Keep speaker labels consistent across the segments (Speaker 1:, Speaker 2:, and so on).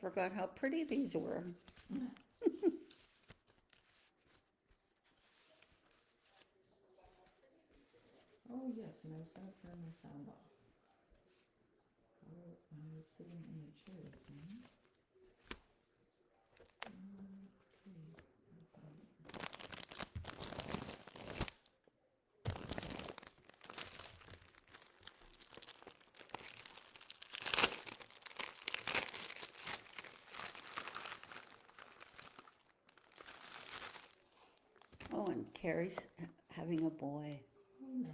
Speaker 1: forgot how pretty these were.
Speaker 2: Oh, yes, and I was gonna turn my sound off. Oh, I was sitting in the chair this morning.
Speaker 1: Oh, and Carrie's having a boy.
Speaker 2: Oh, nice.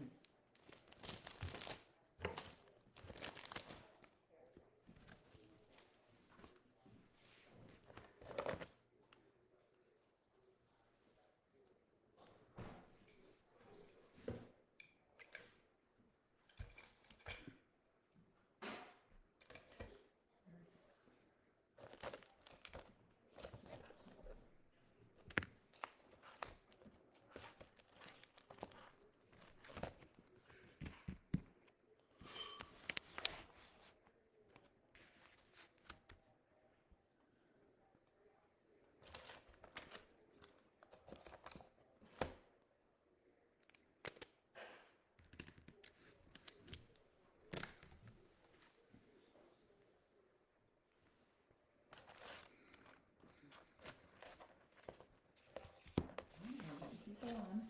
Speaker 2: Keep on.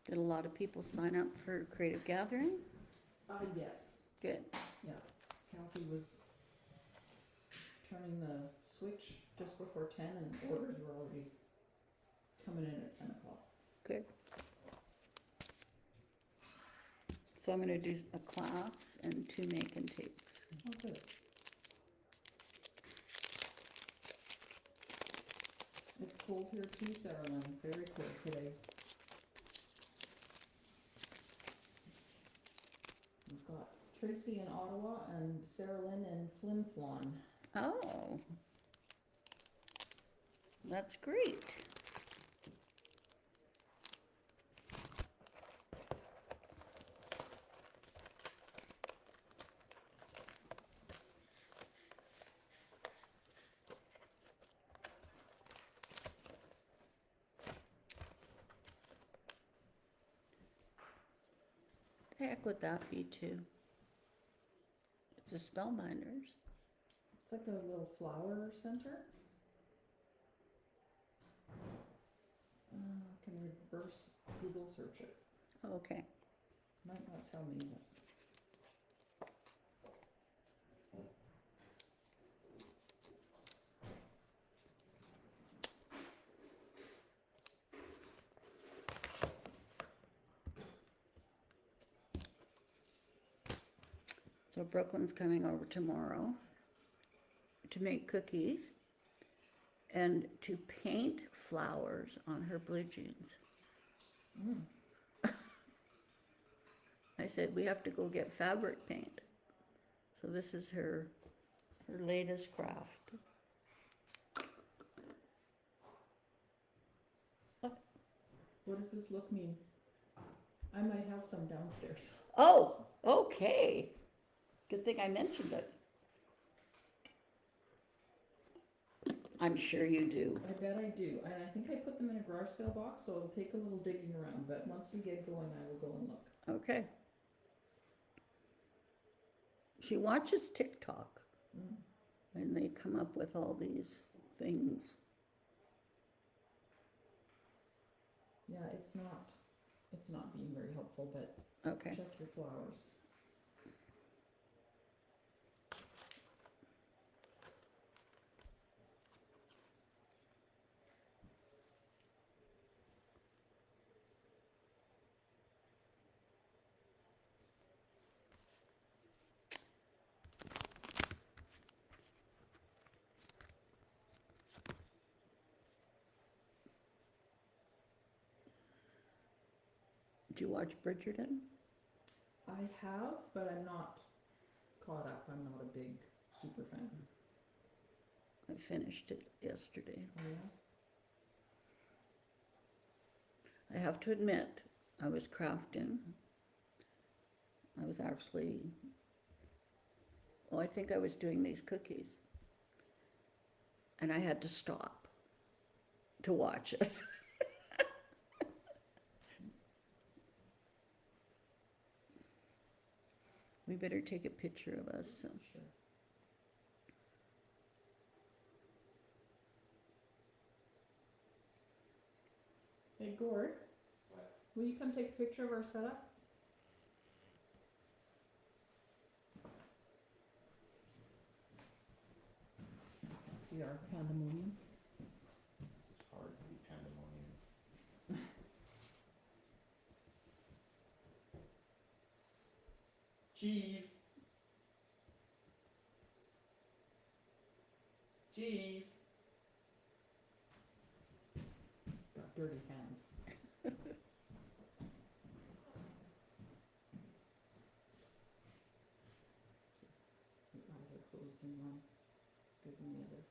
Speaker 1: Did a lot of people sign up for Creative Gathering?
Speaker 2: Yes,
Speaker 1: Good.
Speaker 2: yeah. Kathy was turning the switch just before 10 and orders were already coming in at 10 o'clock.
Speaker 1: Good. So I'm gonna do a class and 2 make and takes.
Speaker 2: Oh, good. It's cold here too, Sarah Lynn. Very cold today. We've got Tracy in Ottawa and Sarah Lynn in Flin Flon.
Speaker 1: Oh. That's great. The heck would that be too? It's a Spellbinders.
Speaker 2: It's like a little flower center. I can reverse Google search it.
Speaker 1: Okay.
Speaker 2: Might not tell me, but.
Speaker 1: So Brooklyn's coming over tomorrow to make cookies and to paint flowers on her blue jeans. I said, we have to go get fabric paint. So this is her latest craft.
Speaker 2: What does this look mean? I might have some downstairs.
Speaker 1: Oh, okay. Good thing I mentioned it. I'm sure you do.
Speaker 2: I bet I do, and I think I put them in a garage sale box, so it'll take a little digging around, but once we get going, I will go and look.
Speaker 1: Okay. She watches TikTok, and they come up with all these things.
Speaker 2: Yeah, it's not being very helpful, but
Speaker 1: Okay.
Speaker 2: check your flowers.
Speaker 1: Did you watch Bridgerton?
Speaker 2: I have, but I'm not caught up. I'm not a big super fan.
Speaker 1: I finished it yesterday.
Speaker 2: Oh, yeah?
Speaker 1: I have to admit, I was crafting. I was actually Well, I think I was doing these cookies. And I had to stop to watch it. We better take a picture of us. So.
Speaker 2: Sure. Hey, Gord. What? Will you come take a picture of our setup? See our pandemonium?
Speaker 3: It's hard to be pandemonium. Cheese. Cheese.
Speaker 2: It's got dirty hands. Your eyes are closed in one. Good in the other.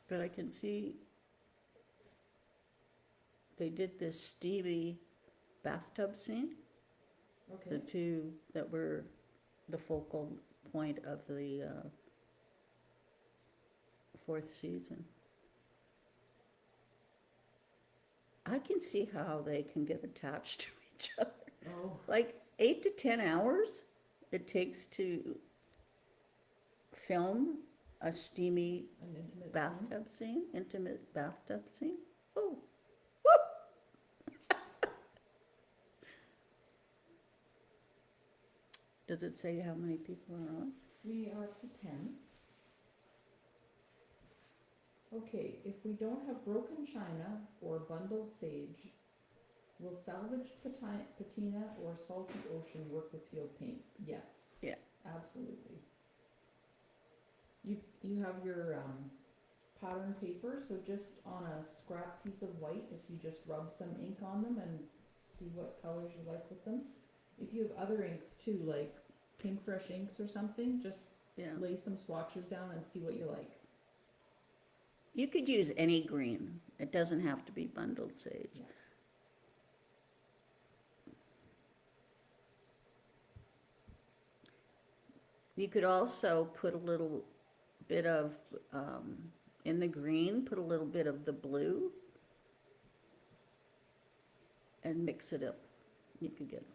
Speaker 1: But I can see they did this steamy bathtub scene.
Speaker 2: Okay.
Speaker 1: The two that were the focal point of the fourth season. I can see how they can get attached to each other.
Speaker 2: Oh.
Speaker 1: Like 8 to 10 hours it takes to film a steamy
Speaker 2: An intimate
Speaker 1: bathtub scene, intimate bathtub scene. Oh, woo! Does it say how many people are on?
Speaker 2: We are up to 10. Okay, if we don't have broken china or bundled sage, will salvaged patina or salty ocean work with peeled paint? Yes.
Speaker 1: Yeah.
Speaker 2: Absolutely. You have your pattern paper, so just on a scrap piece of white, if you just rub some ink on them and see what colors you like with them. If you have other inks too, like Pink Fresh inks or something, just
Speaker 1: Yeah.
Speaker 2: lay some swatches down and see what you like.
Speaker 1: You could use any green. It doesn't have to be bundled sage.
Speaker 2: Yeah.
Speaker 1: You could also put a little bit of, in the green, put a little bit of the blue and mix it up. You could get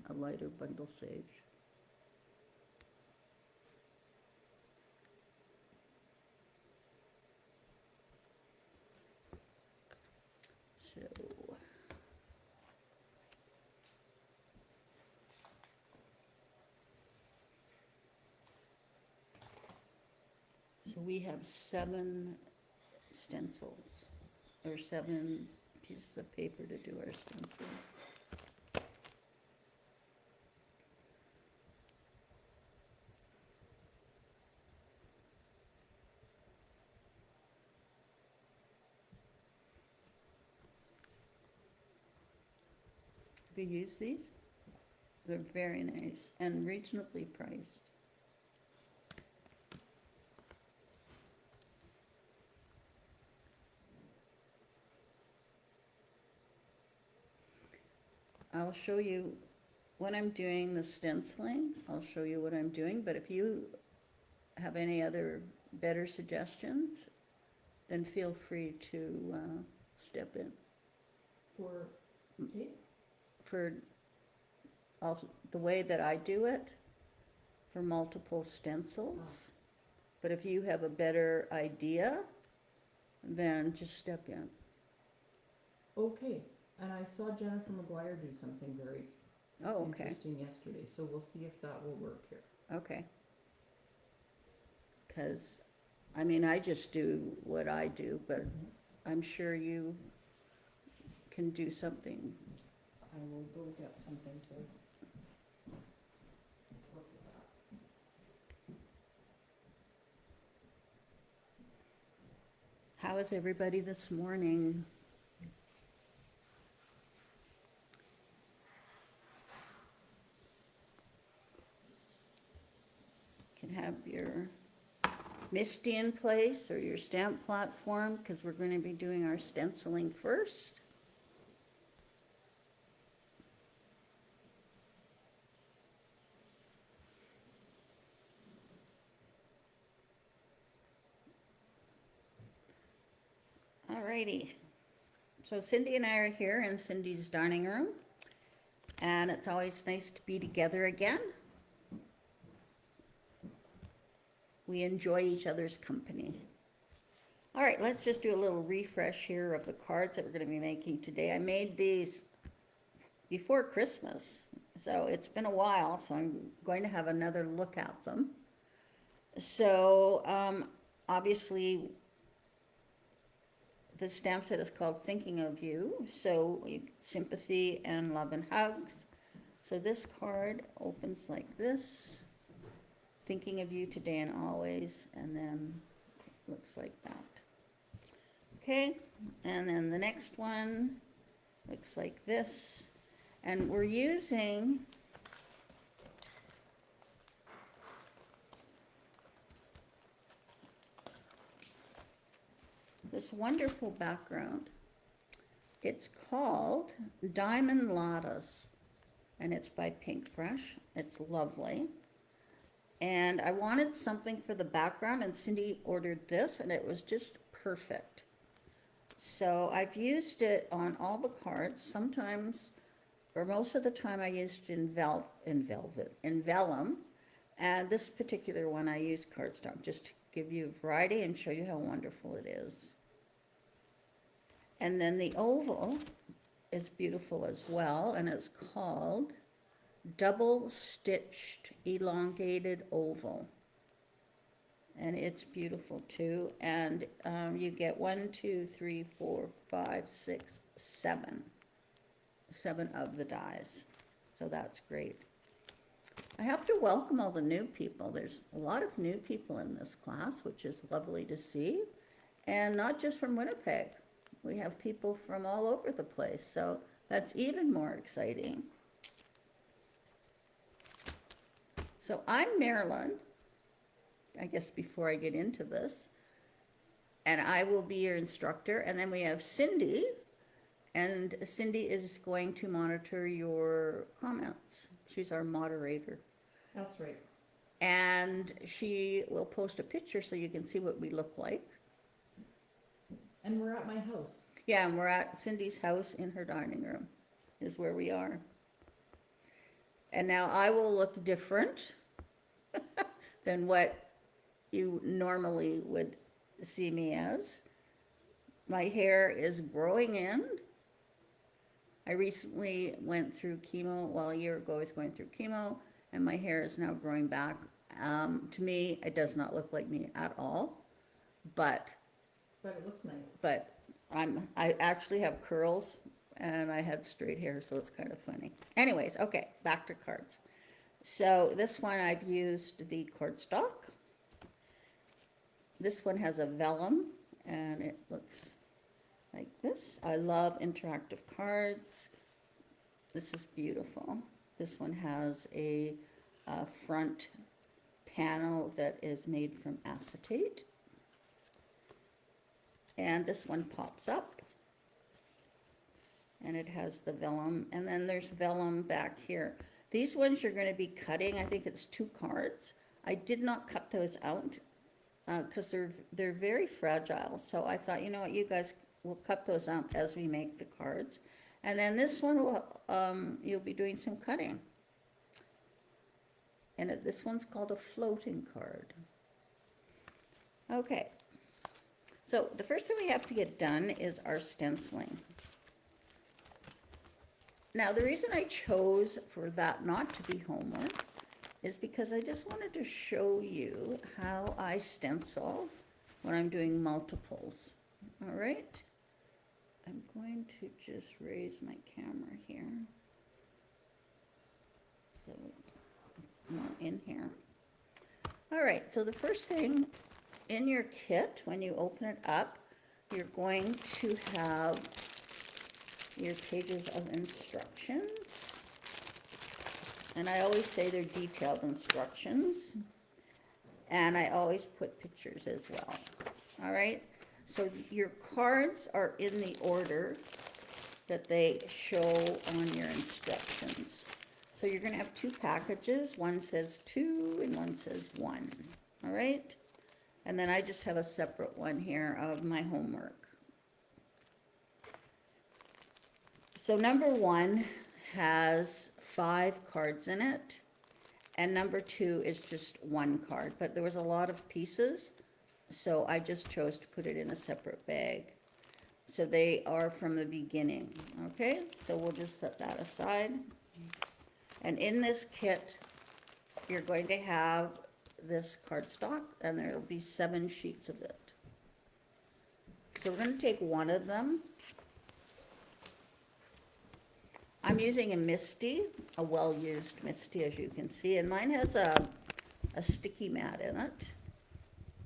Speaker 1: a lighter bundle sage. So we have 7 stencils, or 7 pieces of paper to do our stencil. Have you used these? They're very nice and reasonably priced. I'll show you, when I'm doing the stenciling, I'll show you what I'm doing, but if you have any other better suggestions, then feel free to step in.
Speaker 2: For tape?
Speaker 1: For also the way that I do it, for multiple stencils. But if you have a better idea, then just step in.
Speaker 2: Okay, and I saw Jennifer McGuire do something very
Speaker 1: Oh, okay,
Speaker 2: interesting yesterday, so we'll see if that will work here.
Speaker 1: okay. Because, I mean, I just do what I do, but I'm sure you can do something.
Speaker 2: I will go get something to work with that.
Speaker 1: How is everybody this morning? Can have your Misty in place or your stamp platform, because we're going to be doing our stenciling first. Alrighty, so Cindy and I are here in Cindy's dining room, and it's always nice to be together again. We enjoy each other's company. All right, let's just do a little refresh here of the cards that we're going to be making today. I made these before Christmas, so it's been a while, so I'm going to have another look at them. So obviously the stamp set is called Thinking of You, so sympathy and love and hugs. So this card opens like this. Thinking of you today and always, and then looks like that. Okay, and then the next one looks like this. And we're using this wonderful background. It's called Diamond Lattice, and it's by Pinkbrush. It's lovely. And I wanted something for the background, and Cindy ordered this, and it was just perfect. So I've used it on all the cards. Sometimes, or most of the time, I used it in vellum. And this particular one, I used cardstock, just to give you a variety and show you how wonderful it is. And then the oval is beautiful as well, and it's called Double Stitched Elongated Oval, and it's beautiful too. And you get 1, 2, 3, 4, 5, 6, 7 of the dies, so that's great. I have to welcome all the new people. There's a lot of new people in this class, which is lovely to see, and not just from Winnipeg. We have people from all over the place, so that's even more exciting. So I'm Marilyn, I guess before I get into this, and I will be your instructor. And then we have Cindy, and Cindy is going to monitor your comments. She's our moderator.
Speaker 2: That's right.
Speaker 1: And she will post a picture so you can see what we look like.
Speaker 2: And we're at my house.
Speaker 1: Yeah, and we're at Cindy's house in her dining room, is where we are. And now I will look different than what you normally would see me as. My hair is growing in. I recently went through chemo, well, a year ago I was going through chemo, and my hair is now growing back. To me, it does not look like me at all, but
Speaker 2: it looks nice.
Speaker 1: But I actually have curls, and I had straight hair, so it's kind of funny. Anyways, okay, back to cards. So this one I've used the cardstock. This one has a vellum, and it looks like this. I love interactive cards. This is beautiful. This one has a front panel that is made from acetate. And this one pops up, and it has the vellum, and then there's vellum back here. These ones you're going to be cutting. I think it's 2 cards. I did not cut those out because they're very fragile. So I thought, you know what, you guys will cut those out as we make the cards. And then this one will you'll be doing some cutting. And this one's called a floating card. Okay. So the first thing we have to get done is our stenciling. Now, the reason I chose for that not to be homework is because I just wanted to show you how I stencil when I'm doing multiples. All right? I'm going to just raise my camera here. So it's more in here. All right, so the first thing in your kit, when you open it up, you're going to have your pages of instructions. And I always say they're detailed instructions. And I always put pictures as well. All right, so your cards are in the order that they show on your instructions. So you're gonna have two packages. One says 2 and one says 1, all right? And then I just have a separate one here of my homework. So number 1 has 5 cards in it, and number 2 is just 1 card, but there was a lot of pieces, so I just chose to put it in a separate bag. So they are from the beginning, okay? So we'll just set that aside. And in this kit, you're going to have this cardstock, and there will be 7 sheets of it. So we're going to take one of them. I'm using a Misty, a well-used Misty, as you can see, and mine has a sticky mat in it,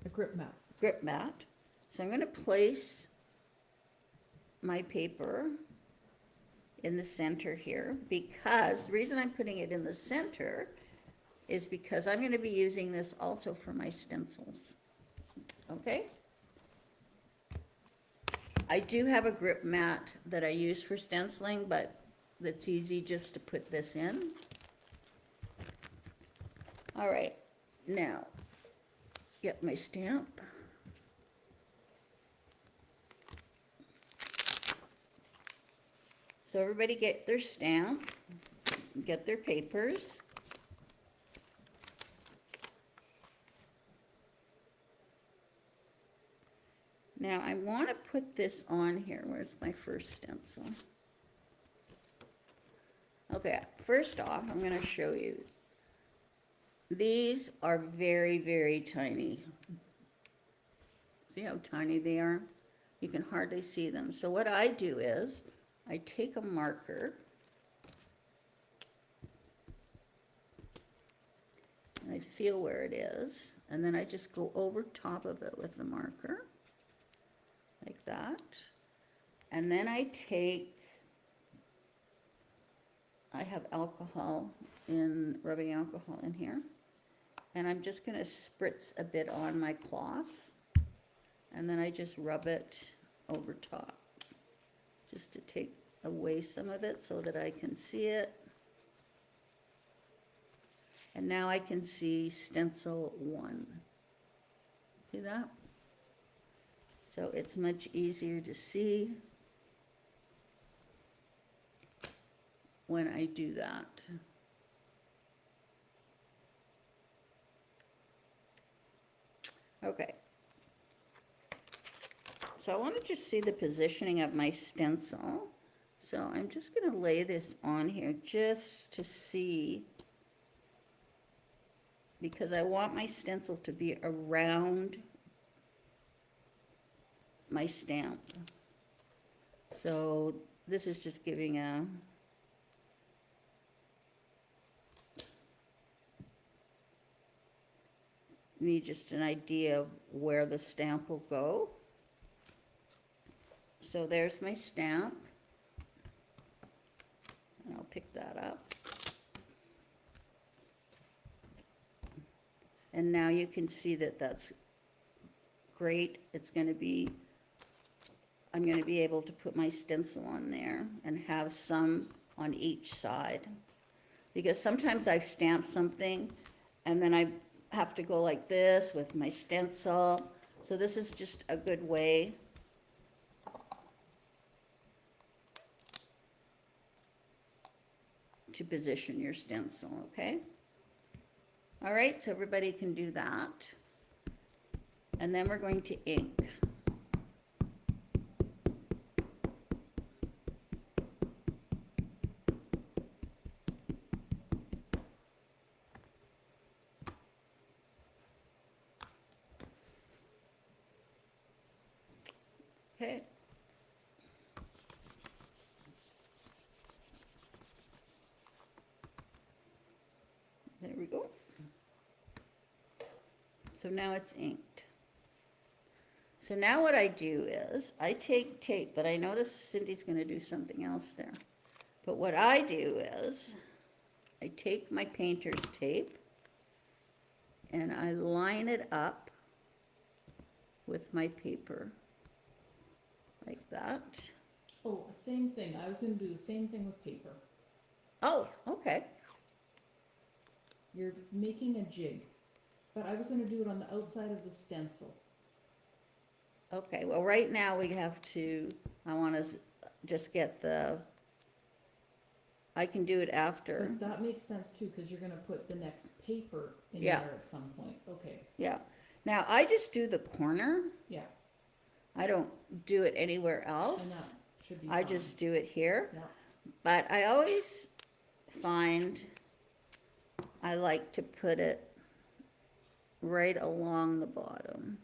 Speaker 2: A grip mat.
Speaker 1: grip mat. So I'm going to place my paper in the center here, because the reason I'm putting it in the center is because I'm going to be using this also for my stencils. Okay? I do have a grip mat that I use for stenciling, but it's easy just to put this in. All right, now get my stamp. So everybody get their stamp, get their papers. Now I want to put this on here. Where's my first stencil? Okay, first off, I'm going to show you. These are very, very tiny. See how tiny they are? You can hardly see them. So what I do is, I take a marker, and I feel where it is, and then I just go over top of it with the marker, like that. And then I have alcohol rubbing alcohol in here, and I'm just going to spritz a bit on my cloth, and then I just rub it over top, just to take away some of it so that I can see it. And now I can see stencil 1. See that? So it's much easier to see when I do that. Okay. So I want to just see the positioning of my stencil. So I'm just going to lay this on here just to see, because I want my stencil to be around my stamp. So this is just giving me just an idea of where the stamp will go. So there's my stamp, and I'll pick that up. And now you can see that that's great. I'm going to be able to put my stencil on there and have some on each side. Because sometimes I've stamped something and then I have to go like this with my stencil. So this is just a good way to position your stencil, okay? All right, so everybody can do that. And then we're going to ink. Okay. So now it's inked. So now what I do is, I take tape, but I notice Cindy's gonna do something else there. But what I do is, I take my painter's tape, and I line it up with my paper, like that.
Speaker 2: Oh, same thing, I was gonna do the same thing with paper.
Speaker 1: Oh, okay.
Speaker 2: You're making a jig, but I was gonna do it on the outside of the stencil.
Speaker 1: Okay, well, right now we have to, I want to just get the, I can do it after.
Speaker 2: But that makes sense too, cause you're gonna put the next paper in
Speaker 1: Yeah.
Speaker 2: there at some point, okay,
Speaker 1: Yeah. Now, I just do the corner.
Speaker 2: yeah,
Speaker 1: I don't do it anywhere
Speaker 2: and
Speaker 1: else.
Speaker 2: that should be
Speaker 1: I
Speaker 2: fine.
Speaker 1: just do it here.
Speaker 2: Yeah,
Speaker 1: But I always find I like to put it right along the bottom.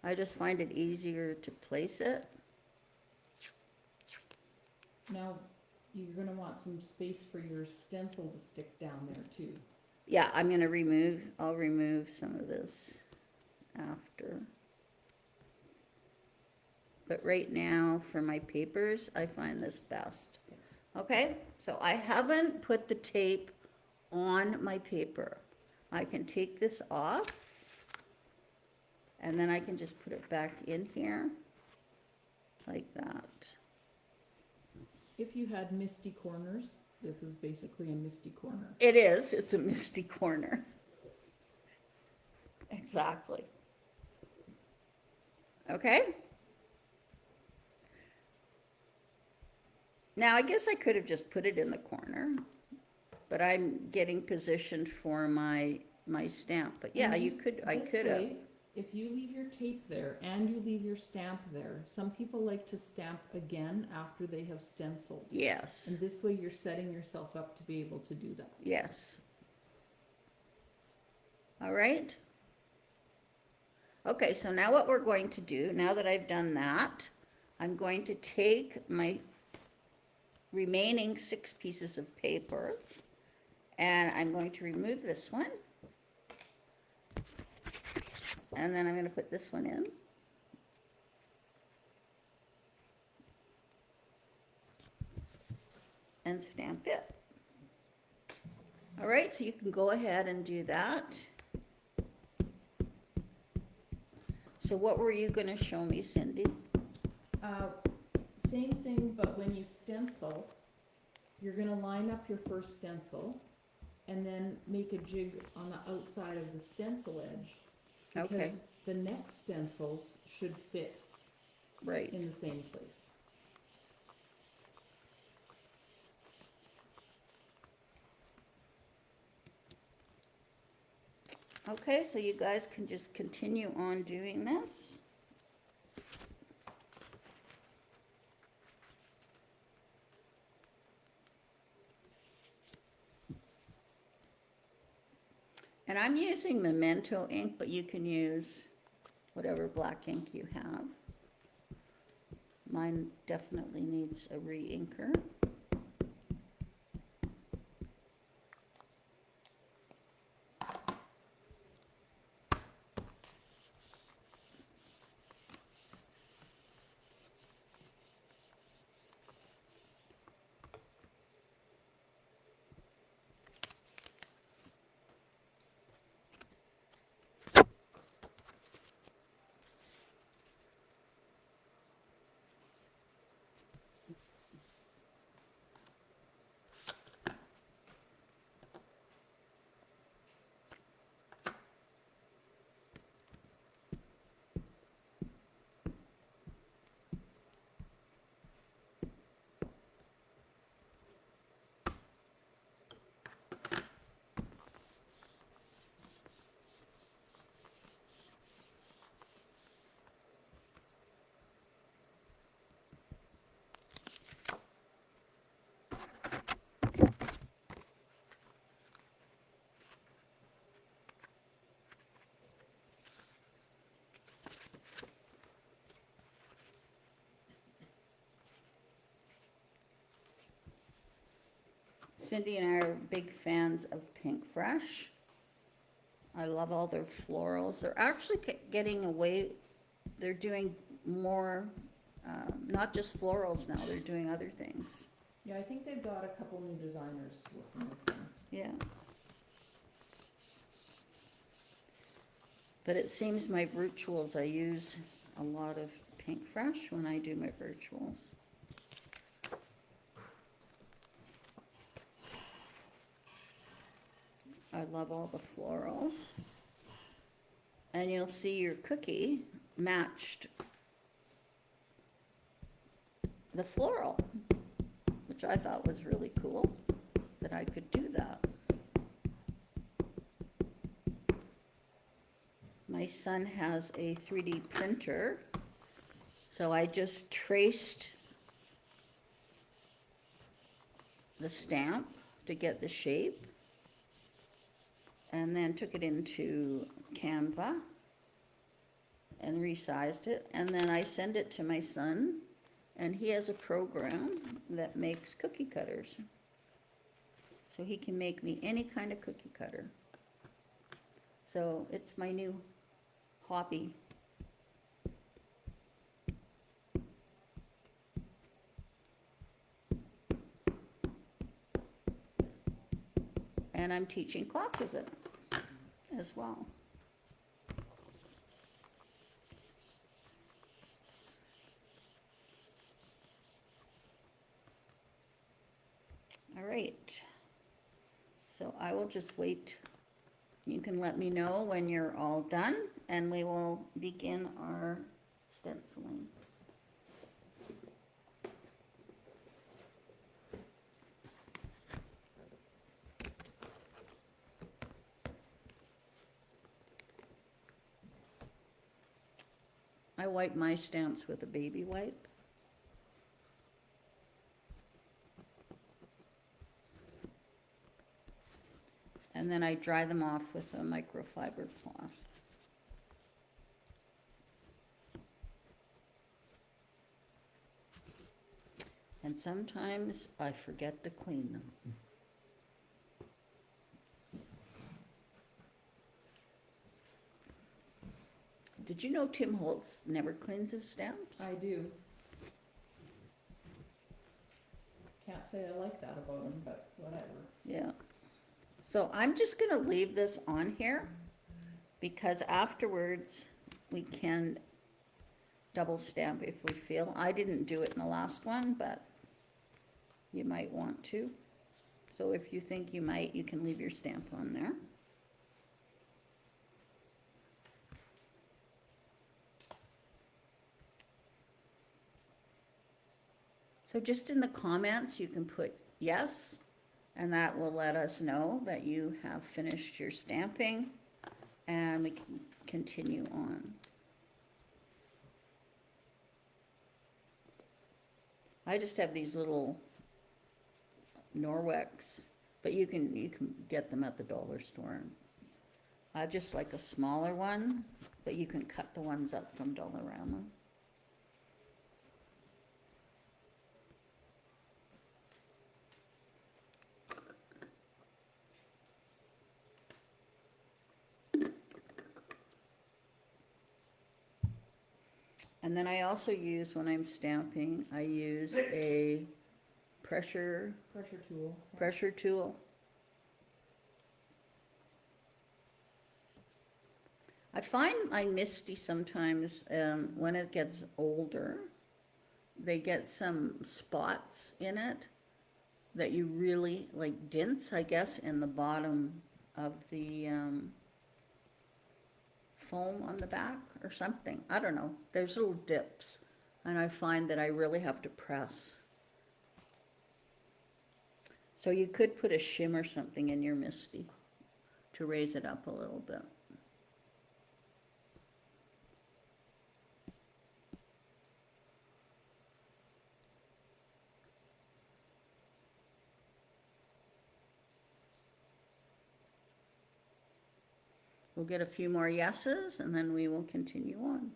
Speaker 1: I just find it easier to place it.
Speaker 2: now, you're gonna want some space for your stencil to stick down there too.
Speaker 1: Yeah, I'll remove some of this after. But right now, for my papers, I find this best. Okay, so I haven't put the tape on my paper. I can take this off, and then I can just put it back in here, like that.
Speaker 2: If you had misty corners, this is basically a misty corner.
Speaker 1: It is, it's a misty corner. Exactly. Okay? Now, I guess I could have just put it in the corner, but I'm getting positioned for my stamp. But yeah,
Speaker 2: And
Speaker 1: you could, I
Speaker 2: this
Speaker 1: could have.
Speaker 2: way, if you leave your tape there and you leave your stamp there, some people like to stamp again after they have stenciled.
Speaker 1: Yes,
Speaker 2: And this way you're setting yourself up to be able to do that.
Speaker 1: yes. All right? Okay, so now what we're going to do, now that I've done that, I'm going to take my remaining 6 pieces of paper, and I'm going to remove this one. And then I'm going to put this one in. And stamp it. All right, so you can go ahead and do that. So what were you going to show me, Cindy?
Speaker 2: Same thing, but when you stencil, you're gonna line up your first stencil and then make a jig on the outside of the stencil edge.
Speaker 1: Okay.
Speaker 2: Because the next stencils should fit
Speaker 1: Right.
Speaker 2: in the same place.
Speaker 1: Okay, so you guys can just continue on doing this. And I'm using Memento ink, but you can use whatever black ink you have. Mine definitely needs a re-inker. Cindy and I are big fans of Pink Fresh. I love all their florals. They're actually getting away, they're doing more, not just florals now, they're doing other things.
Speaker 2: Yeah, I think they've got a couple new designers working with them.
Speaker 1: Yeah. But it seems my virtuals, I use a lot of Pink Fresh when I do my virtuals. I love all the florals. And you'll see your cookie matched the floral, which I thought was really cool, that I could do that. My son has a 3D printer, so I just traced the stamp to get the shape, and then took it into Canva and resized it, and then I send it to my son, and he has a program that makes cookie cutters. So he can make me any kind of cookie cutter. So it's my new hobby. And I'm teaching classes in it as well. All right. So I will just wait. You can let me know when you're all done, and we will begin our stenciling. I wipe my stamps with a baby wipe. And then I dry them off with a microfiber cloth. And sometimes I forget to clean them. Did you know Tim Holtz never cleans his stamps?
Speaker 2: I do. Can't say I like that about him, but whatever.
Speaker 1: Yeah. So I'm just gonna leave this on here because afterwards we can double stamp if we feel. I didn't do it in the last one, but you might want to. So if you think you might, you can leave your stamp on there. So just in the comments, you can put yes, and that will let us know that you have finished your stamping, and we can continue on. I just have these little Norwex, but you can get them at the dollar store. I just like a smaller one, but you can cut the ones up from Dollarama. And then I also use, when I'm stamping, I use a pressure tool. I find my Misty sometimes, when it gets older, they get some spots in it that you really, like dints, I guess, in the bottom of the foam on the back or something. I don't know. There's little dips, and I find that I really have to press. So you could put a shim or something in your Misty to raise it up a little bit. We'll get a few more yeses, and then we will continue on.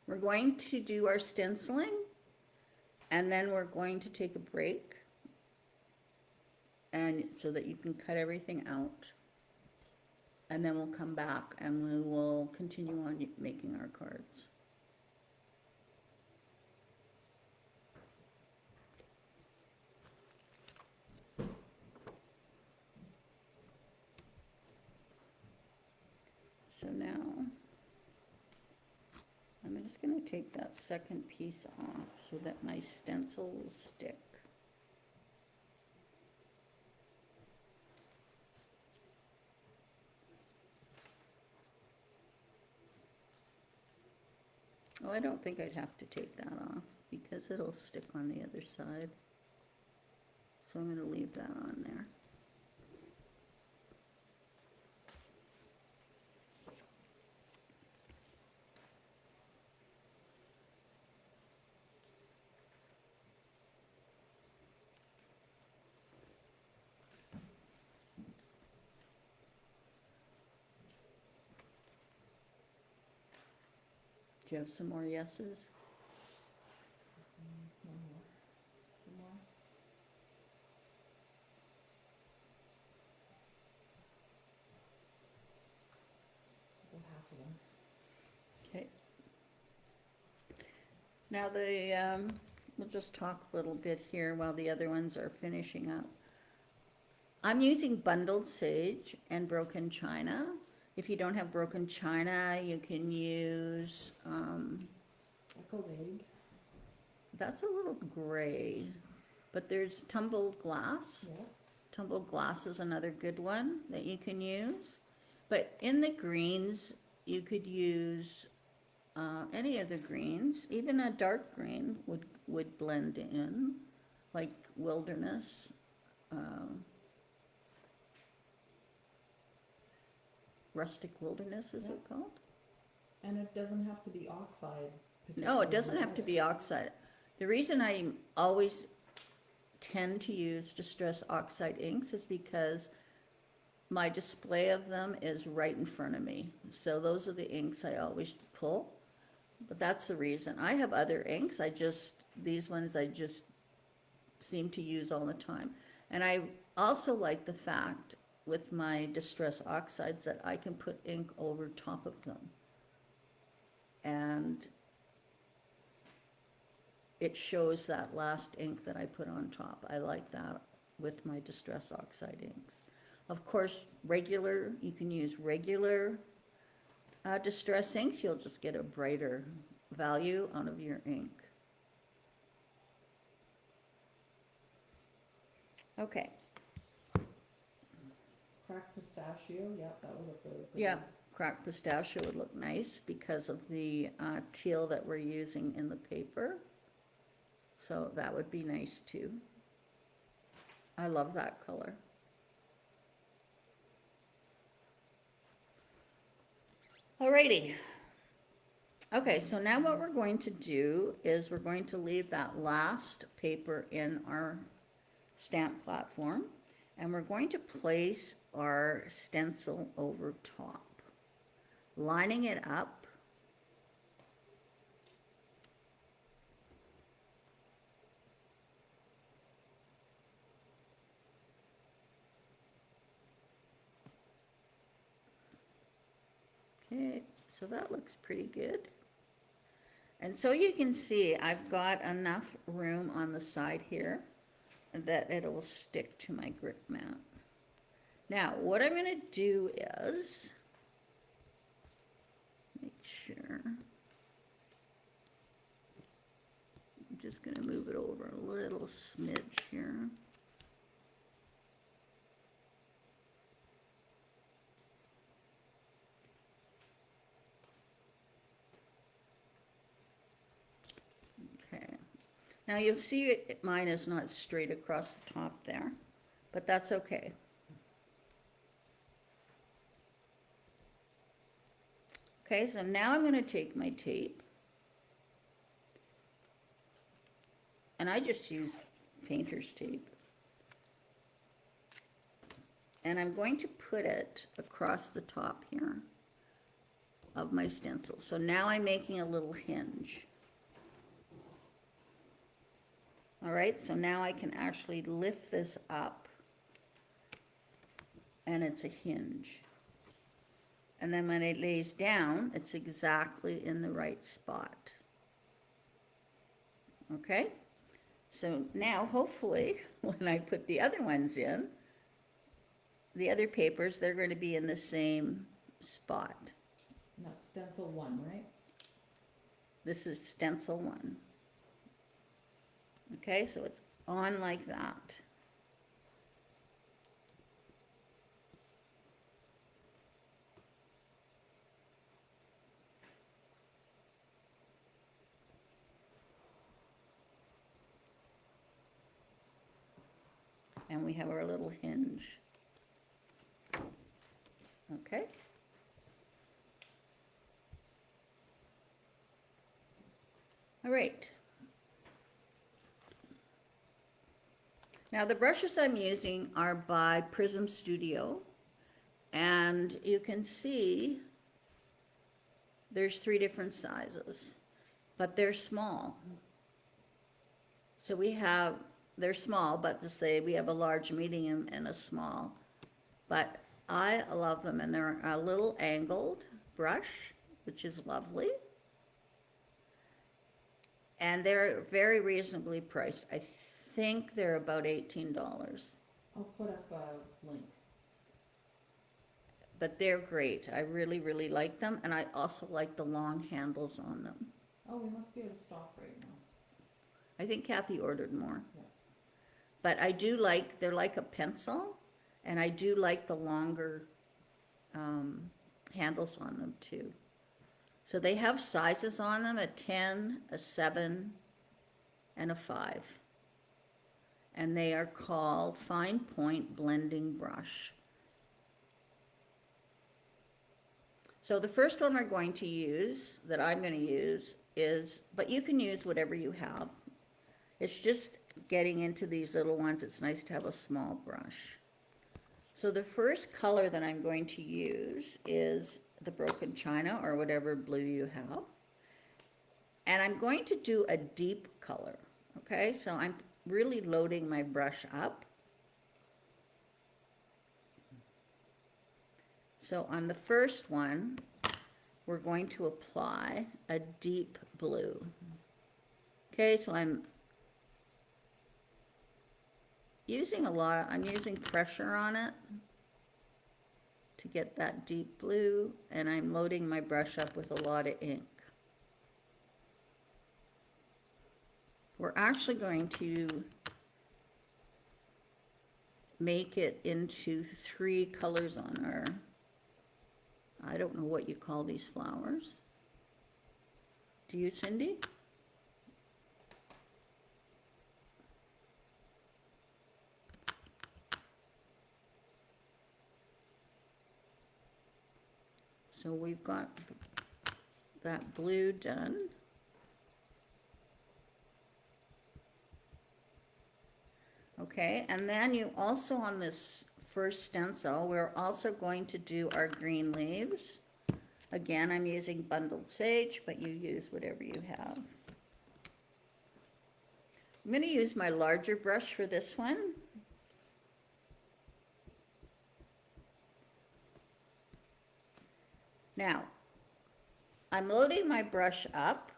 Speaker 1: We're going to do our stenciling, and then we're going to take a break, and so that you can cut everything out. and then we'll come back and we will continue on making our cards. So now, I'm just going to take that second piece off so that my stencil will stick. Oh, I don't think I'd have to take that off because it'll stick on the other side. So I'm going to leave that on there. Do you have some more yeses?
Speaker 2: One more. One more. About half of them.
Speaker 1: Okay. Now we'll just talk a little bit here while the other ones are finishing up. I'm using bundled sage and broken china. If you don't have broken china, you can use,
Speaker 2: Speckled egg.
Speaker 1: that's a little gray, but there's tumbled glass.
Speaker 2: Yes.
Speaker 1: Tumbled glass is another good one that you can use. But in the greens, you could use any of the greens. Even a dark green would blend in, like wilderness. Rustic wilderness, is it called?
Speaker 2: And it doesn't have to be oxide.
Speaker 1: No, it
Speaker 2: particularly
Speaker 1: doesn't have to be oxide. The reason I always tend to use Distress Oxide inks is because my display of them is right in front of me. So those are the inks I always pull. But that's the reason. I have other inks, these ones I just seem to use all the time. And I also like the fact with my Distress Oxides that I can put ink over top of them. And it shows that last ink that I put on top. I like that with my Distress Oxide inks. Of course, you can use regular Distress inks. You'll just get a brighter value out of your ink. Okay.
Speaker 2: Cracked pistachio, yep, that would look really pretty.
Speaker 1: Yeah, cracked pistachio would look nice because of the teal that we're using in the paper. So that would be nice too. I love that color. Alrighty. Okay, so now what we're going to do is we're going to leave that last paper in our stamp platform, and we're going to place our stencil over top, lining it up. Okay, so that looks pretty good. And so you can see I've got enough room on the side here that it will stick to my grip mat. Now, what I'm going to do is make sure. I'm just going to move it over a little smidge here. Okay. Now you'll see mine is not straight across the top there, but that's okay. Okay, so now I'm going to take my tape, and I just use painter's tape, and I'm going to put it across the top here of my stencil. So now I'm making a little hinge. All right, so now I can actually lift this up, and it's a hinge. And then when it lays down, it's exactly in the right spot. Okay? So now, hopefully, when I put the other ones in, the other papers, they're going to be in the same spot.
Speaker 2: And that's stencil 1, right?
Speaker 1: This is stencil 1. Okay, so it's on like that. And we have our little hinge. Okay. All right. Now the brushes I'm using are by Prism Studio, and you can see there's 3 different sizes, but they're small. So they're small, but to say we have a large, medium, and a small. But I love them, and they're a little angled brush, which is lovely. And they're very reasonably priced. I think they're about $18,
Speaker 2: I'll put up a link.
Speaker 1: but they're great. I really, really like them, and I also like the long handles on them.
Speaker 2: Oh, we must be out of stock right now.
Speaker 1: I think Kathy ordered more.
Speaker 2: Yeah.
Speaker 1: But I do like, they're like a pencil, and I do like the longer handles on them too. So they have sizes on them, a 10, a 7, and a 5. And they are called Fine Point Blending Brush. So the first one we're going to use, that I'm going to use, is, but you can use whatever you have. It's just getting into these little ones, it's nice to have a small brush. So the first color that I'm going to use is the Broken China, or whatever blue you have. And I'm going to do a deep color, okay? So I'm really loading my brush up. So on the first one, we're going to apply a deep blue. Okay, so I'm using I'm using pressure on it to get that deep blue, and I'm loading my brush up with a lot of ink. We're actually going to make it into 3 colors on our, I don't know what you call these flowers. Do you, Cindy? So we've got that blue done. Okay, and then you also, on this first stencil, we're also going to do our green leaves. Again, I'm using bundled sage, but you use whatever you have. I'm going to use my larger brush for this one. Now, I'm loading my brush up,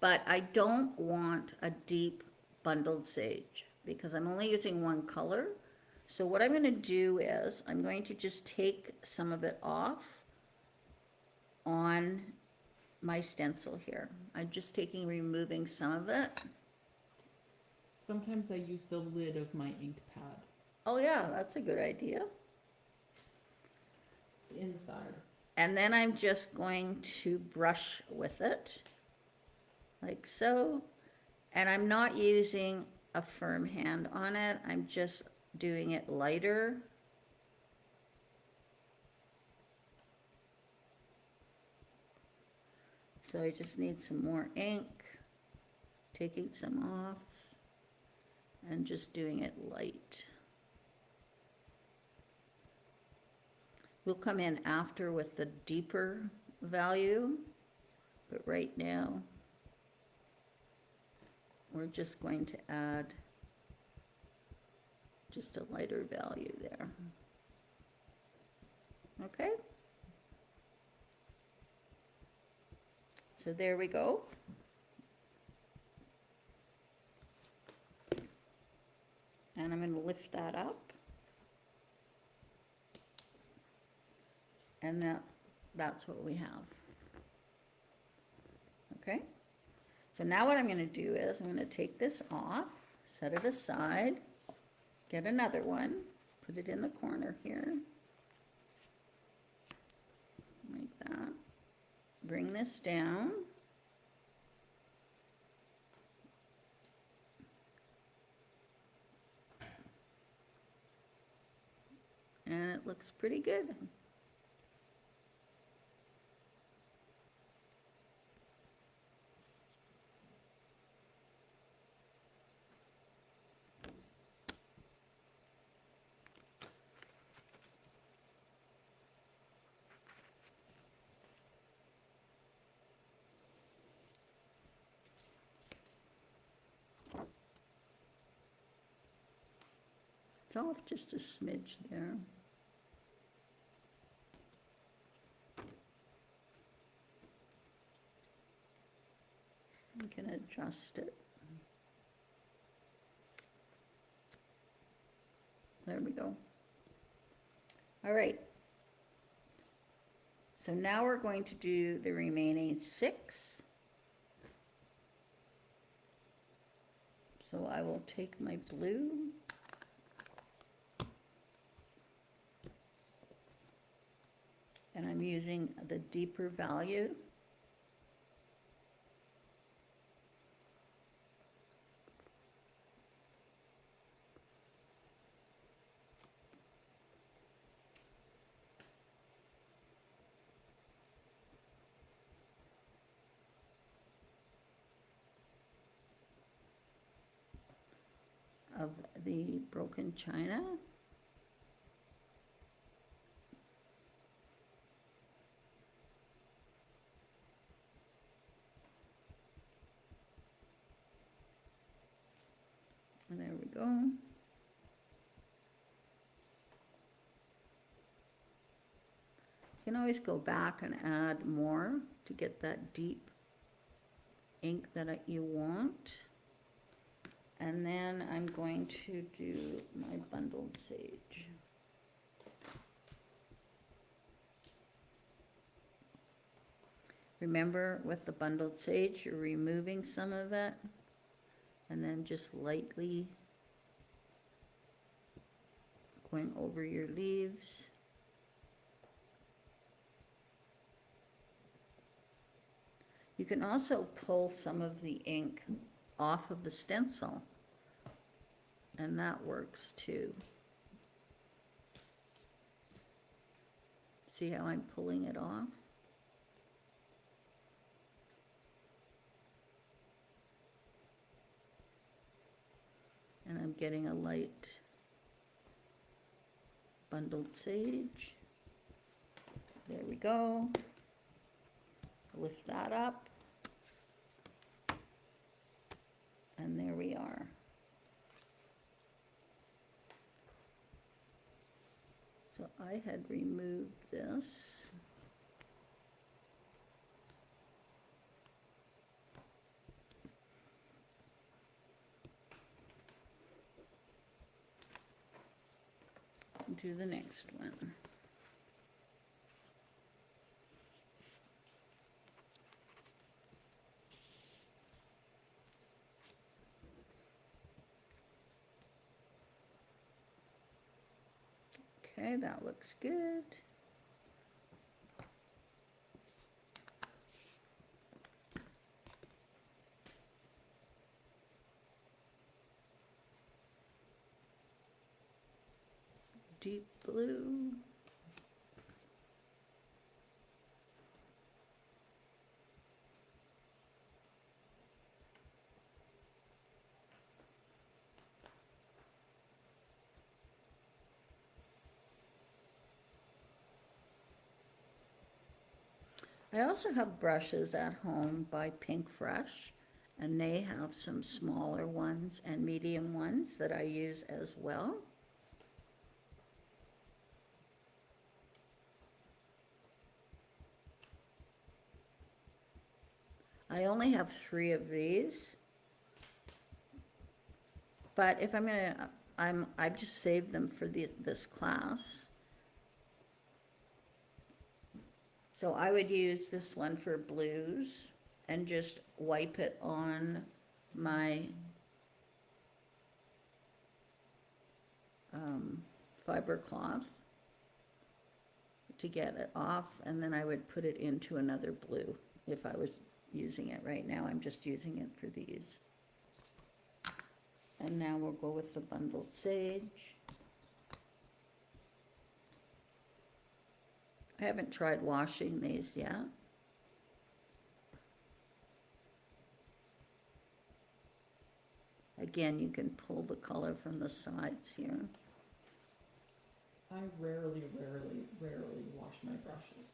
Speaker 1: but I don't want a deep bundled sage because I'm only using one color. So what I'm going to do is I'm going to just take some of it off on my stencil here. I'm just removing some of it.
Speaker 2: Sometimes I use the lid of my ink pad.
Speaker 1: Oh yeah, that's a good idea.
Speaker 2: The inside.
Speaker 1: And then I'm just going to brush with it, like so. And I'm not using a firm hand on it. I'm just doing it lighter. So I just need some more ink, taking some off, and just doing it light. We'll come in after with the deeper value, but right now we're just going to add just a lighter value there. Okay? So there we go. And I'm going to lift that up. And that's what we have. Okay? So now what I'm going to do is I'm going to take this off, set it aside, get another one, put it in the corner here, like that. Bring this down. And it looks pretty good. It's off just a smidge there. You can adjust it. There we go. All right. So now we're going to do the remaining 6. So I will take my blue. And I'm using the deeper value. Of the broken china. And there we go. You can always go back and add more to get that deep ink that you want. And then I'm going to do my bundled sage. Remember, with the bundled sage, you're removing some of it and then just lightly going over your leaves. You can also pull some of the ink off of the stencil, and that works too. See how I'm pulling it off? And I'm getting a light bundled sage. There we go. Lift that up. And there we are. So I had removed this. Do the next one. Okay, that looks good. Deep blue. I also have brushes at home by Pink Fresh, and they have some smaller ones and medium ones that I use as well. I only have 3 of these. But if I'm gonna, I've just saved them for this class. So I would use this one for blues and just wipe it on my fiber cloth to get it off, and then I would put it into another blue if I was using it. Right now I'm just using it for these. And now we'll go with the bundled sage. I haven't tried washing these yet. Again, you can pull the color from the sides here.
Speaker 2: I rarely wash my brushes.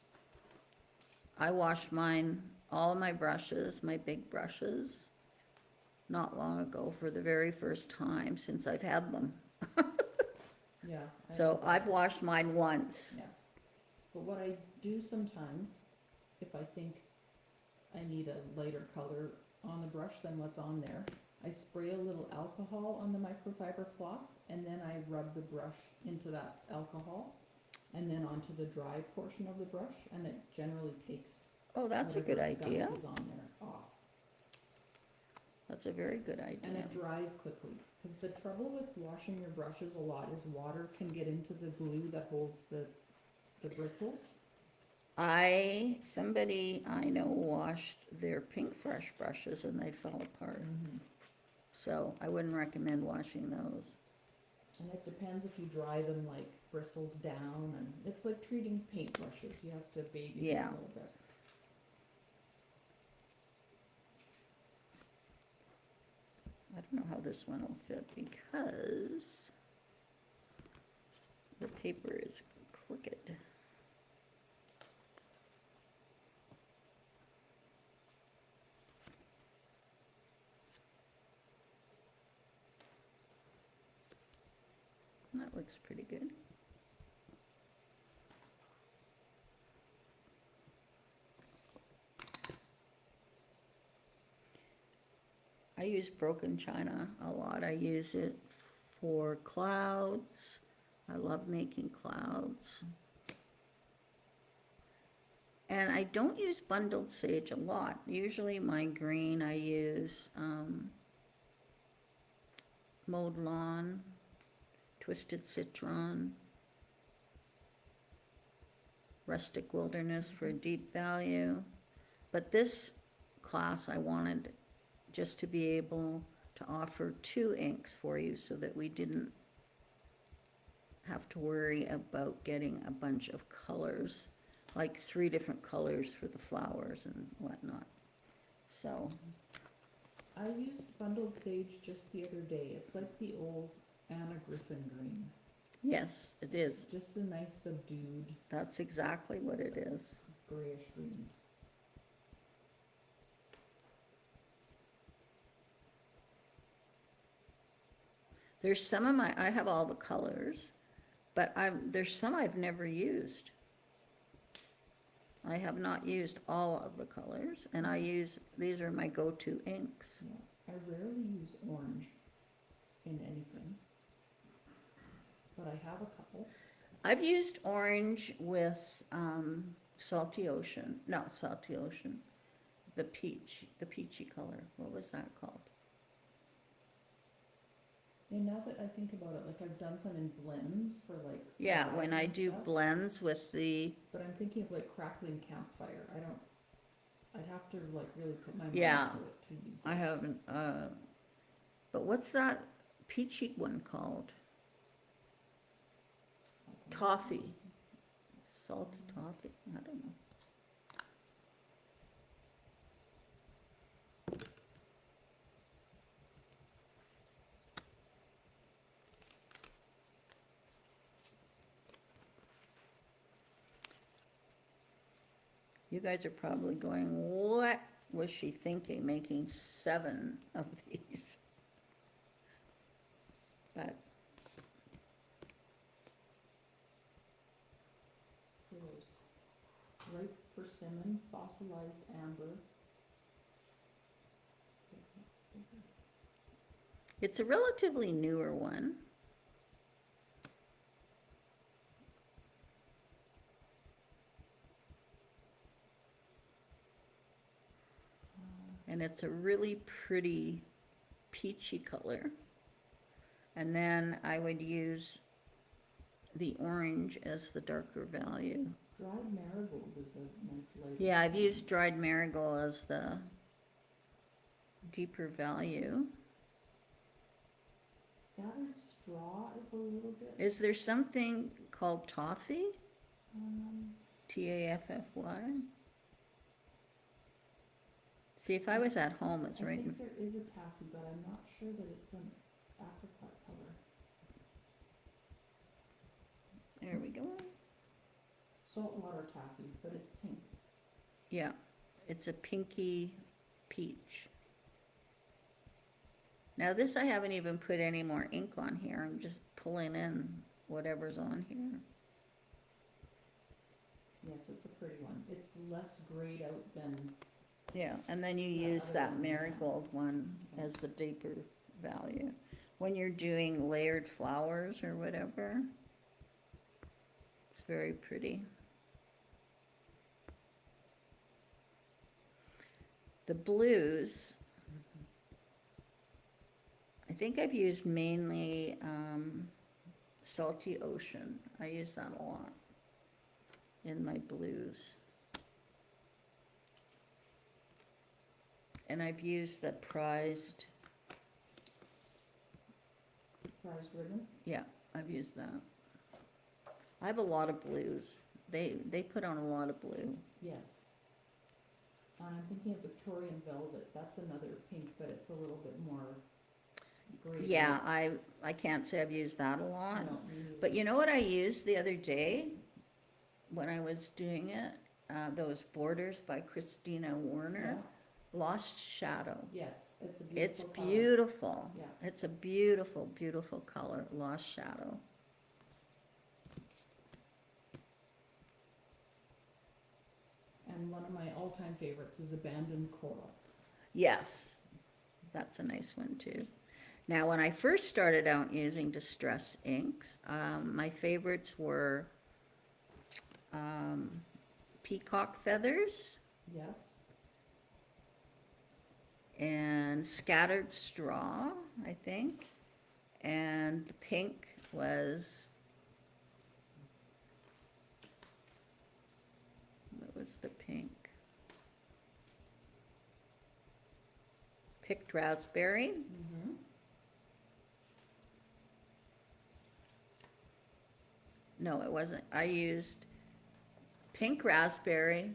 Speaker 1: I washed mine, all my brushes, my big brushes, not long ago for the very first time since I've had them.
Speaker 2: Yeah.
Speaker 1: So I've washed mine once.
Speaker 2: Yeah. But what I do sometimes, if I think I need a lighter color on the brush than what's on there, I spray a little alcohol on the microfiber cloth, and then I rub the brush into that alcohol and then onto the dry portion of the brush, and it generally takes
Speaker 1: Oh, that's a good
Speaker 2: whatever gunk
Speaker 1: idea.
Speaker 2: is on there off.
Speaker 1: That's a very good
Speaker 2: And
Speaker 1: idea.
Speaker 2: it dries quickly, because the trouble with washing your brushes a lot is water can get into the glue that holds the bristles.
Speaker 1: Somebody I know washed their pink fresh brushes and they fell apart. So I wouldn't recommend washing those.
Speaker 2: And it depends if you dry them like bristles down, and it's like treating paintbrushes, you have to baby them
Speaker 1: Yeah.
Speaker 2: a little bit.
Speaker 1: I don't know how this one will fit because the paper is crooked. That looks pretty good. I use broken china a lot. I use it for clouds. I love making clouds. And I don't use bundled sage a lot. Usually my green I use mowed lawn, twisted citron, rustic wilderness for deep value. But this class I wanted just to be able to offer 2 inks for you so that we didn't have to worry about getting a bunch of colors, like 3 different colors for the flowers and whatnot. So
Speaker 2: I used bundled sage just the other day. It's like the old Anna Griffin green.
Speaker 1: yes, it is.
Speaker 2: It's just a nice subdued
Speaker 1: That's exactly what it is.
Speaker 2: grayish green.
Speaker 1: There's some of I have all the colors, but there's some I've never used. I have not used all of the colors, and these are my go-to inks.
Speaker 2: Yeah. I rarely use orange in anything, but I have a couple.
Speaker 1: I've used orange with Salty Ocean, not Salty Ocean, the peachy color. What was that called?
Speaker 2: And now that I think about it, like I've done some in blends for like
Speaker 1: Yeah,
Speaker 2: skies
Speaker 1: when I
Speaker 2: and
Speaker 1: do
Speaker 2: stuff,
Speaker 1: blends with the,
Speaker 2: but I'm thinking of like crackling campfire. I'd have to like really put my mind
Speaker 1: Yeah.
Speaker 2: to it to use it.
Speaker 1: I haven't, but what's that peachy one called? Toffee. Salted toffee? I don't know. You guys are probably going, what was she thinking, making 7 of these? But
Speaker 2: Rose. Ripe persimmon, fossilized amber,
Speaker 1: It's a relatively newer one. And it's a really pretty peachy color. And then I would use the orange as the darker value.
Speaker 2: Dried marigold is a nice light.
Speaker 1: Yeah, I've used dried marigold as the deeper value.
Speaker 2: Scattered straw is a little bit.
Speaker 1: Is there something called toffee?
Speaker 2: Um,
Speaker 1: Taffy? See, if I was at home, it's
Speaker 2: I
Speaker 1: right in,
Speaker 2: think there is a taffy, but I'm not sure that it's an apricot color.
Speaker 1: there we go.
Speaker 2: Saltwater taffy, but it's pink.
Speaker 1: Yeah, it's a pinky peach. Now this I haven't even put any more ink on here. I'm just pulling in whatever's on here.
Speaker 2: Yes, it's a pretty one. It's less grayed out than,
Speaker 1: Yeah, and then you
Speaker 2: Yeah,
Speaker 1: use
Speaker 2: other
Speaker 1: that
Speaker 2: one, yeah.
Speaker 1: marigold one as the deeper value. When you're doing layered flowers or whatever, it's very pretty. The blues, I think I've used mainly Salty Ocean. I use that a lot in my blues. And I've used the prized,
Speaker 2: prized ribbon.
Speaker 1: yeah, I've used that. I have a lot of blues. They put on a lot of blue.
Speaker 2: Yes. And I'm thinking of Victorian velvet. That's another pink, but it's a little bit more gray.
Speaker 1: Yeah, I can't say I've used that a lot.
Speaker 2: No, me neither.
Speaker 1: But you know what I used the other day when I was doing it? Those borders by Christina Warner.
Speaker 2: Yeah.
Speaker 1: Lost Shadow.
Speaker 2: Yes, it's a beautiful
Speaker 1: It's
Speaker 2: color.
Speaker 1: beautiful.
Speaker 2: Yeah.
Speaker 1: It's a beautiful, beautiful color, Lost Shadow.
Speaker 2: And one of my all-time favorites is Abandoned Coral.
Speaker 1: Yes, that's a nice one too. Now, when I first started out using distress inks, my favorites were peacock feathers
Speaker 2: Yes.
Speaker 1: and scattered straw, I think. And the pink was, what was the pink? Picked raspberry.
Speaker 2: Mm-hmm.
Speaker 1: No, it wasn't. I used pink raspberry,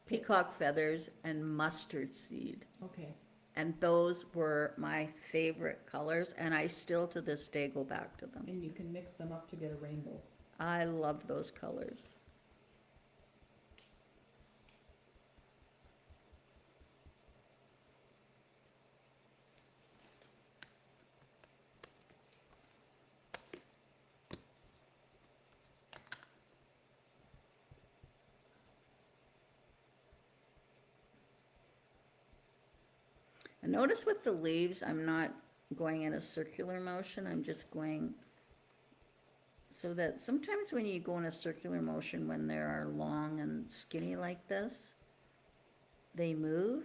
Speaker 1: peacock feathers, and mustard seed.
Speaker 2: Okay.
Speaker 1: And those were my favorite colors, and I still to this day go back to them.
Speaker 2: And you can mix them up to get a rainbow.
Speaker 1: I love those colors. And notice with the leaves, I'm not going in a circular motion, I'm just going so that sometimes when you go in a circular motion, when they are long and skinny like this, they move.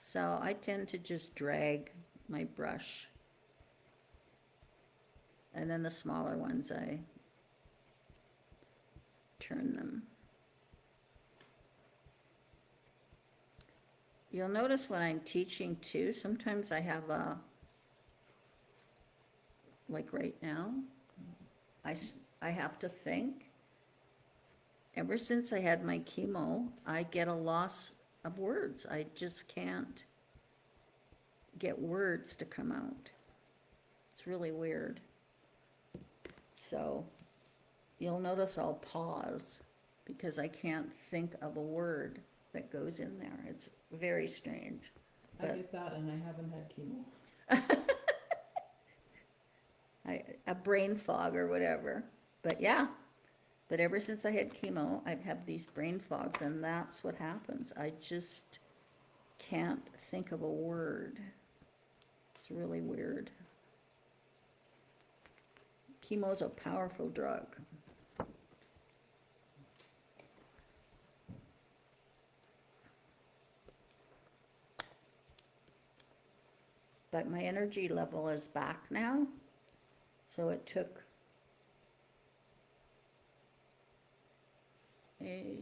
Speaker 1: So I tend to just drag my brush. And then the smaller ones, I turn them. You'll notice when I'm teaching too, sometimes I have a, like right now, I have to think. Ever since I had my chemo, I get a loss of words. I just can't get words to come out. It's really weird. So you'll notice I'll pause because I can't think of a word that goes in there. It's very strange.
Speaker 2: I
Speaker 1: But-
Speaker 2: get that, and I haven't had chemo.
Speaker 1: A brain fog or whatever. But yeah, but ever since I had chemo, I've had these brain fogs, and that's what happens. I just can't think of a word. It's really weird. Chemo's a powerful drug. But my energy level is back now. So it took May,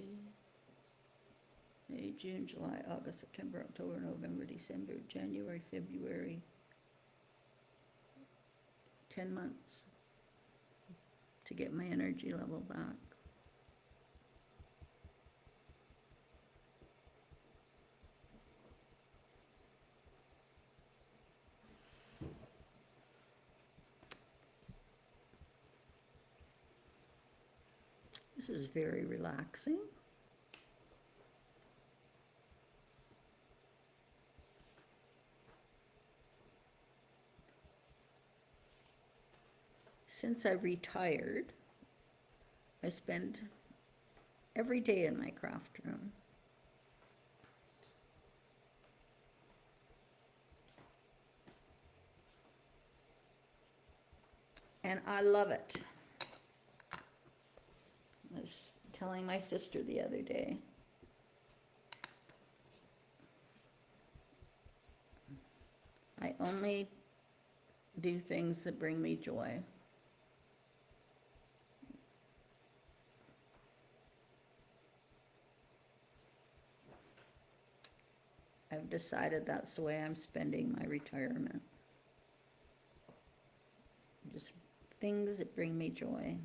Speaker 1: June, July, August, September, October, November, December, January, February, 10 months to get my energy level back. This is very relaxing. Since I retired, I spend every day in my craft room. And I love it. I was telling my sister the other day. I only do things that bring me joy. I've decided that's the way I'm spending my retirement. Just things that bring me joy.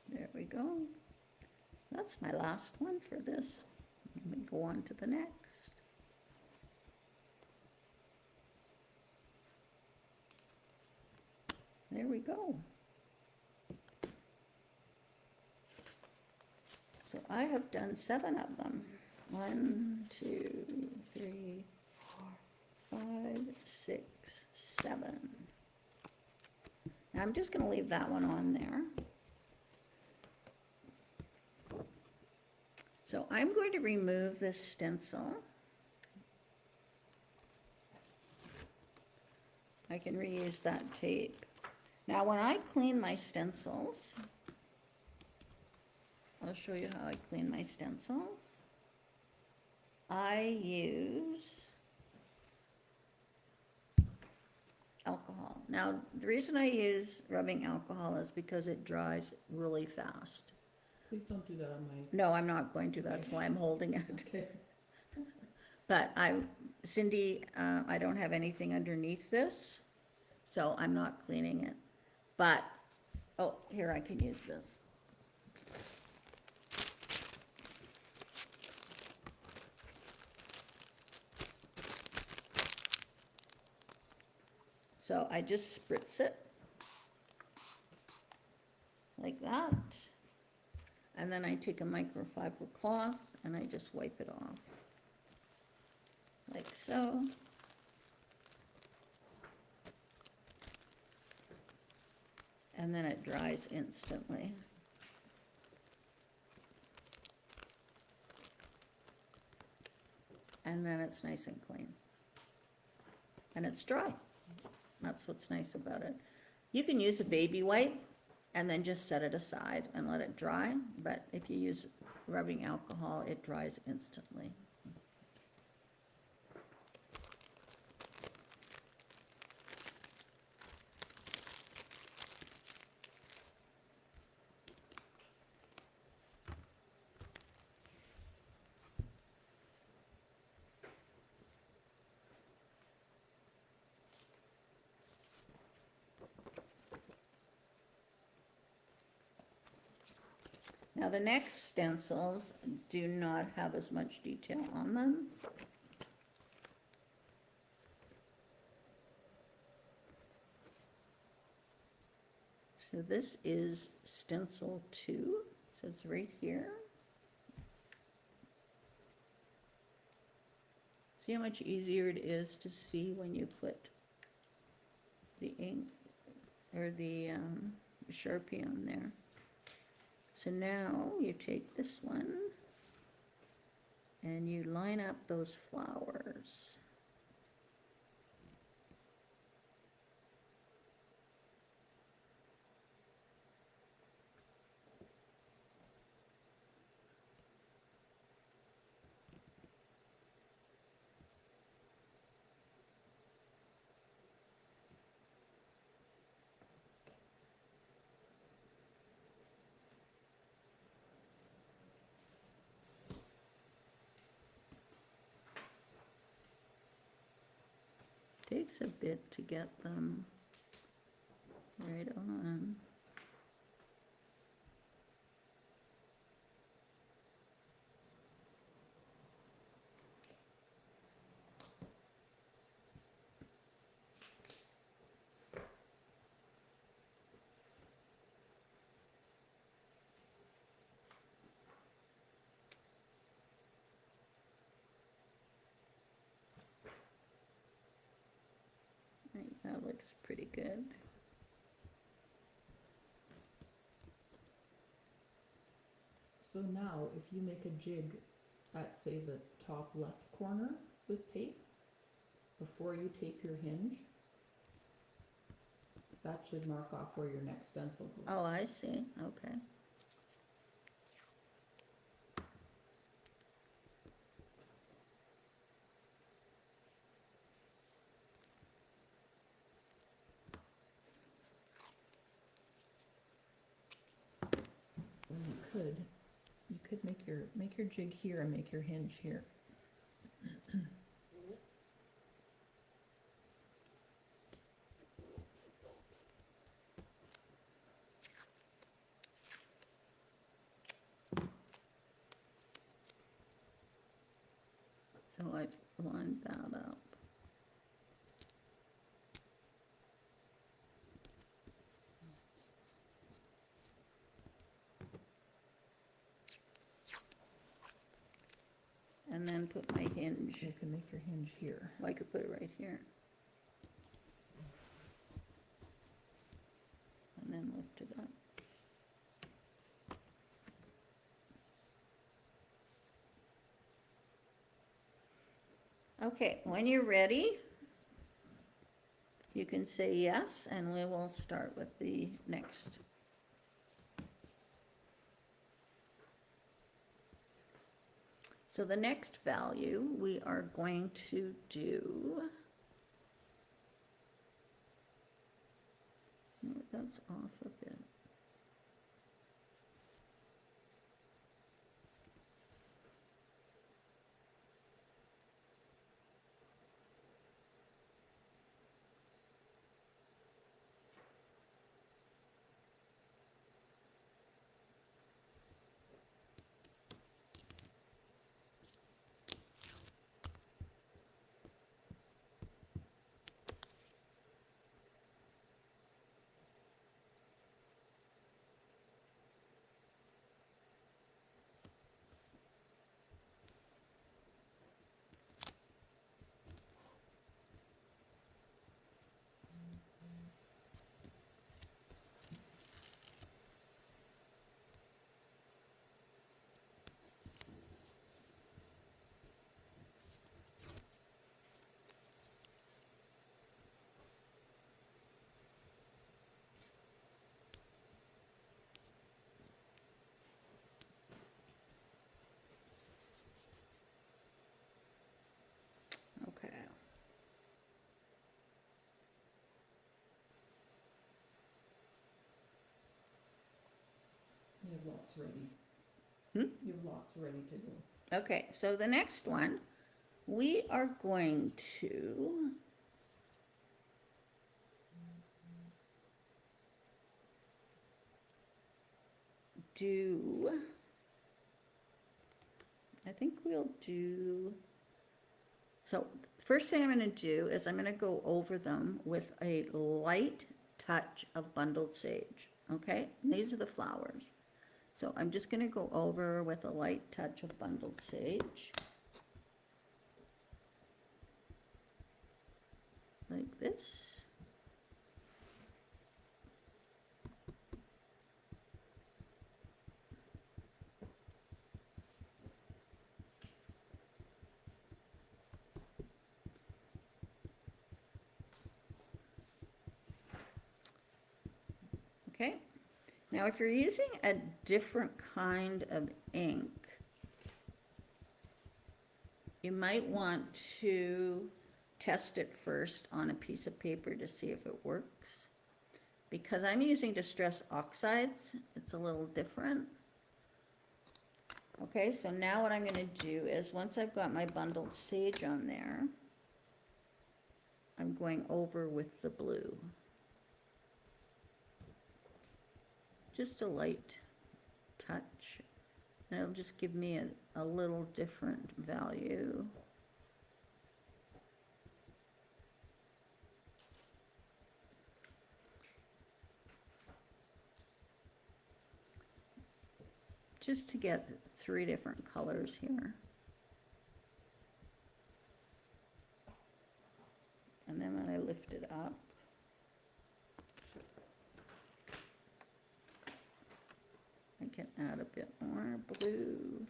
Speaker 1: There we go. That's my last one for this. Let me go on to the next. There we go. So I have done 7 of them. 1, 2, 3, 4, 5, 6, 7. Now I'm just going to leave that one on there. So I'm going to remove this stencil. I can reuse that tape. Now when I clean my stencils, I'll show you how I clean my stencils. I use alcohol. Now, the reason I use rubbing alcohol is because it dries really fast.
Speaker 2: Please don't do that on my,
Speaker 1: No, I'm not going to. That's why I'm holding it.
Speaker 2: okay.
Speaker 1: But Cindy, I don't have anything underneath this, so I'm not cleaning it. But, oh, here, I can use this. So I just spritz it like that. And then I take a microfiber cloth and I just wipe it off. Like so. And then it dries instantly. And then it's nice and clean. And it's dry. That's what's nice about it. You can use a baby wipe and then just set it aside and let it dry. But if you use rubbing alcohol, it dries instantly. Now the next stencils do not have as much detail on them. So this is stencil 2, it says right here. See how much easier it is to see when you put the ink or the Sharpie on there. So now you take this one and you line up those flowers. Takes a bit to get them right on. Right, that looks pretty good.
Speaker 2: So now, if you make a jig at, say, the top left corner with tape, before you tape your hinge, that should mark off where your next stencil goes.
Speaker 1: Oh, I see, okay.
Speaker 2: Or you could make your jig here and make your hinge here.
Speaker 1: So I lined that up. And then put my hinge.
Speaker 2: You can make your hinge here.
Speaker 1: I could put it right here. And then lift it up. Okay, when you're ready, you can say yes, and we will start with the next. So the next value we are going to do, no, that's off a bit. Okay.
Speaker 2: You have lots ready.
Speaker 1: Hmm?
Speaker 2: You have lots ready to go.
Speaker 1: Okay, so the next one, we are going to do, I think we'll do, so first thing I'm going to do is I'm going to go over them with a light touch of bundled sage, okay? And these are the flowers. So I'm just going to go over with a light touch of bundled sage. Like this. Now, if you're using a different kind of ink, you might want to test it first on a piece of paper to see if it works. Because I'm using distress oxides, it's a little different. Okay, so now what I'm gonna do is, once I've got my bundled sage on there, I'm going over with the blue. Just a light touch. And it'll just give me a little different value. Just to get 3 different colors here. And then when I lift it up, I can add a bit more blue.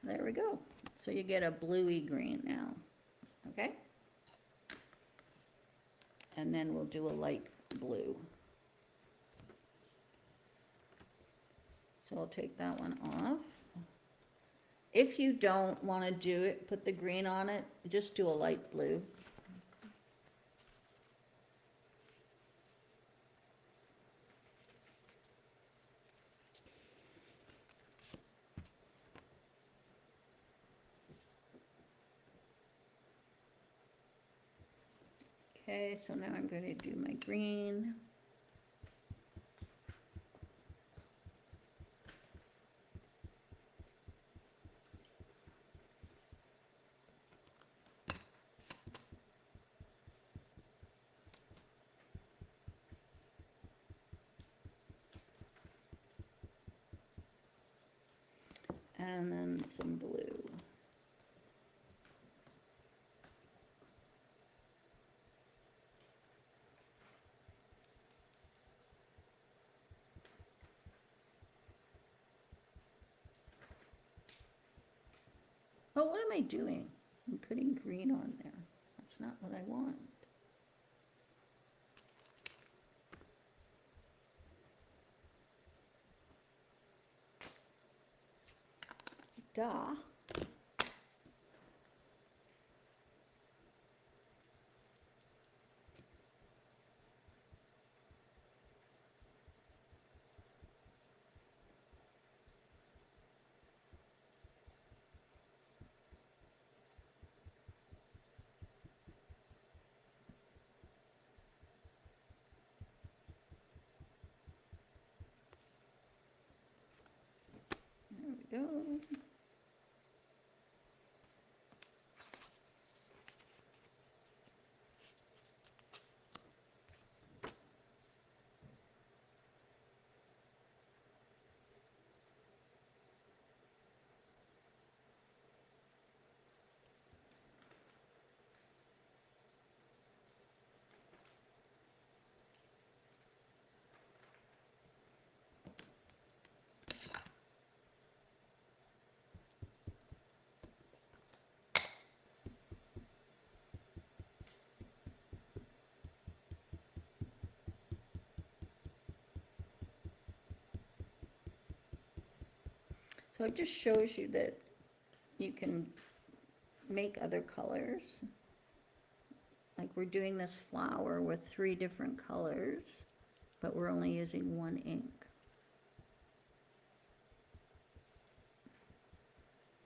Speaker 1: There we go. So you get a bluey green now, okay? And then we'll do a light blue. So I'll take that one off. If you don't want to do it, put the green on it, just do a light blue. Okay, so now I'm going to do my green. And then some blue. Oh, what am I doing? I'm putting green on there. That's not what I want. Duh. There we go. So it just shows you that you can make other colors. Like we're doing this flower with 3 different colors, but we're only using 1 ink.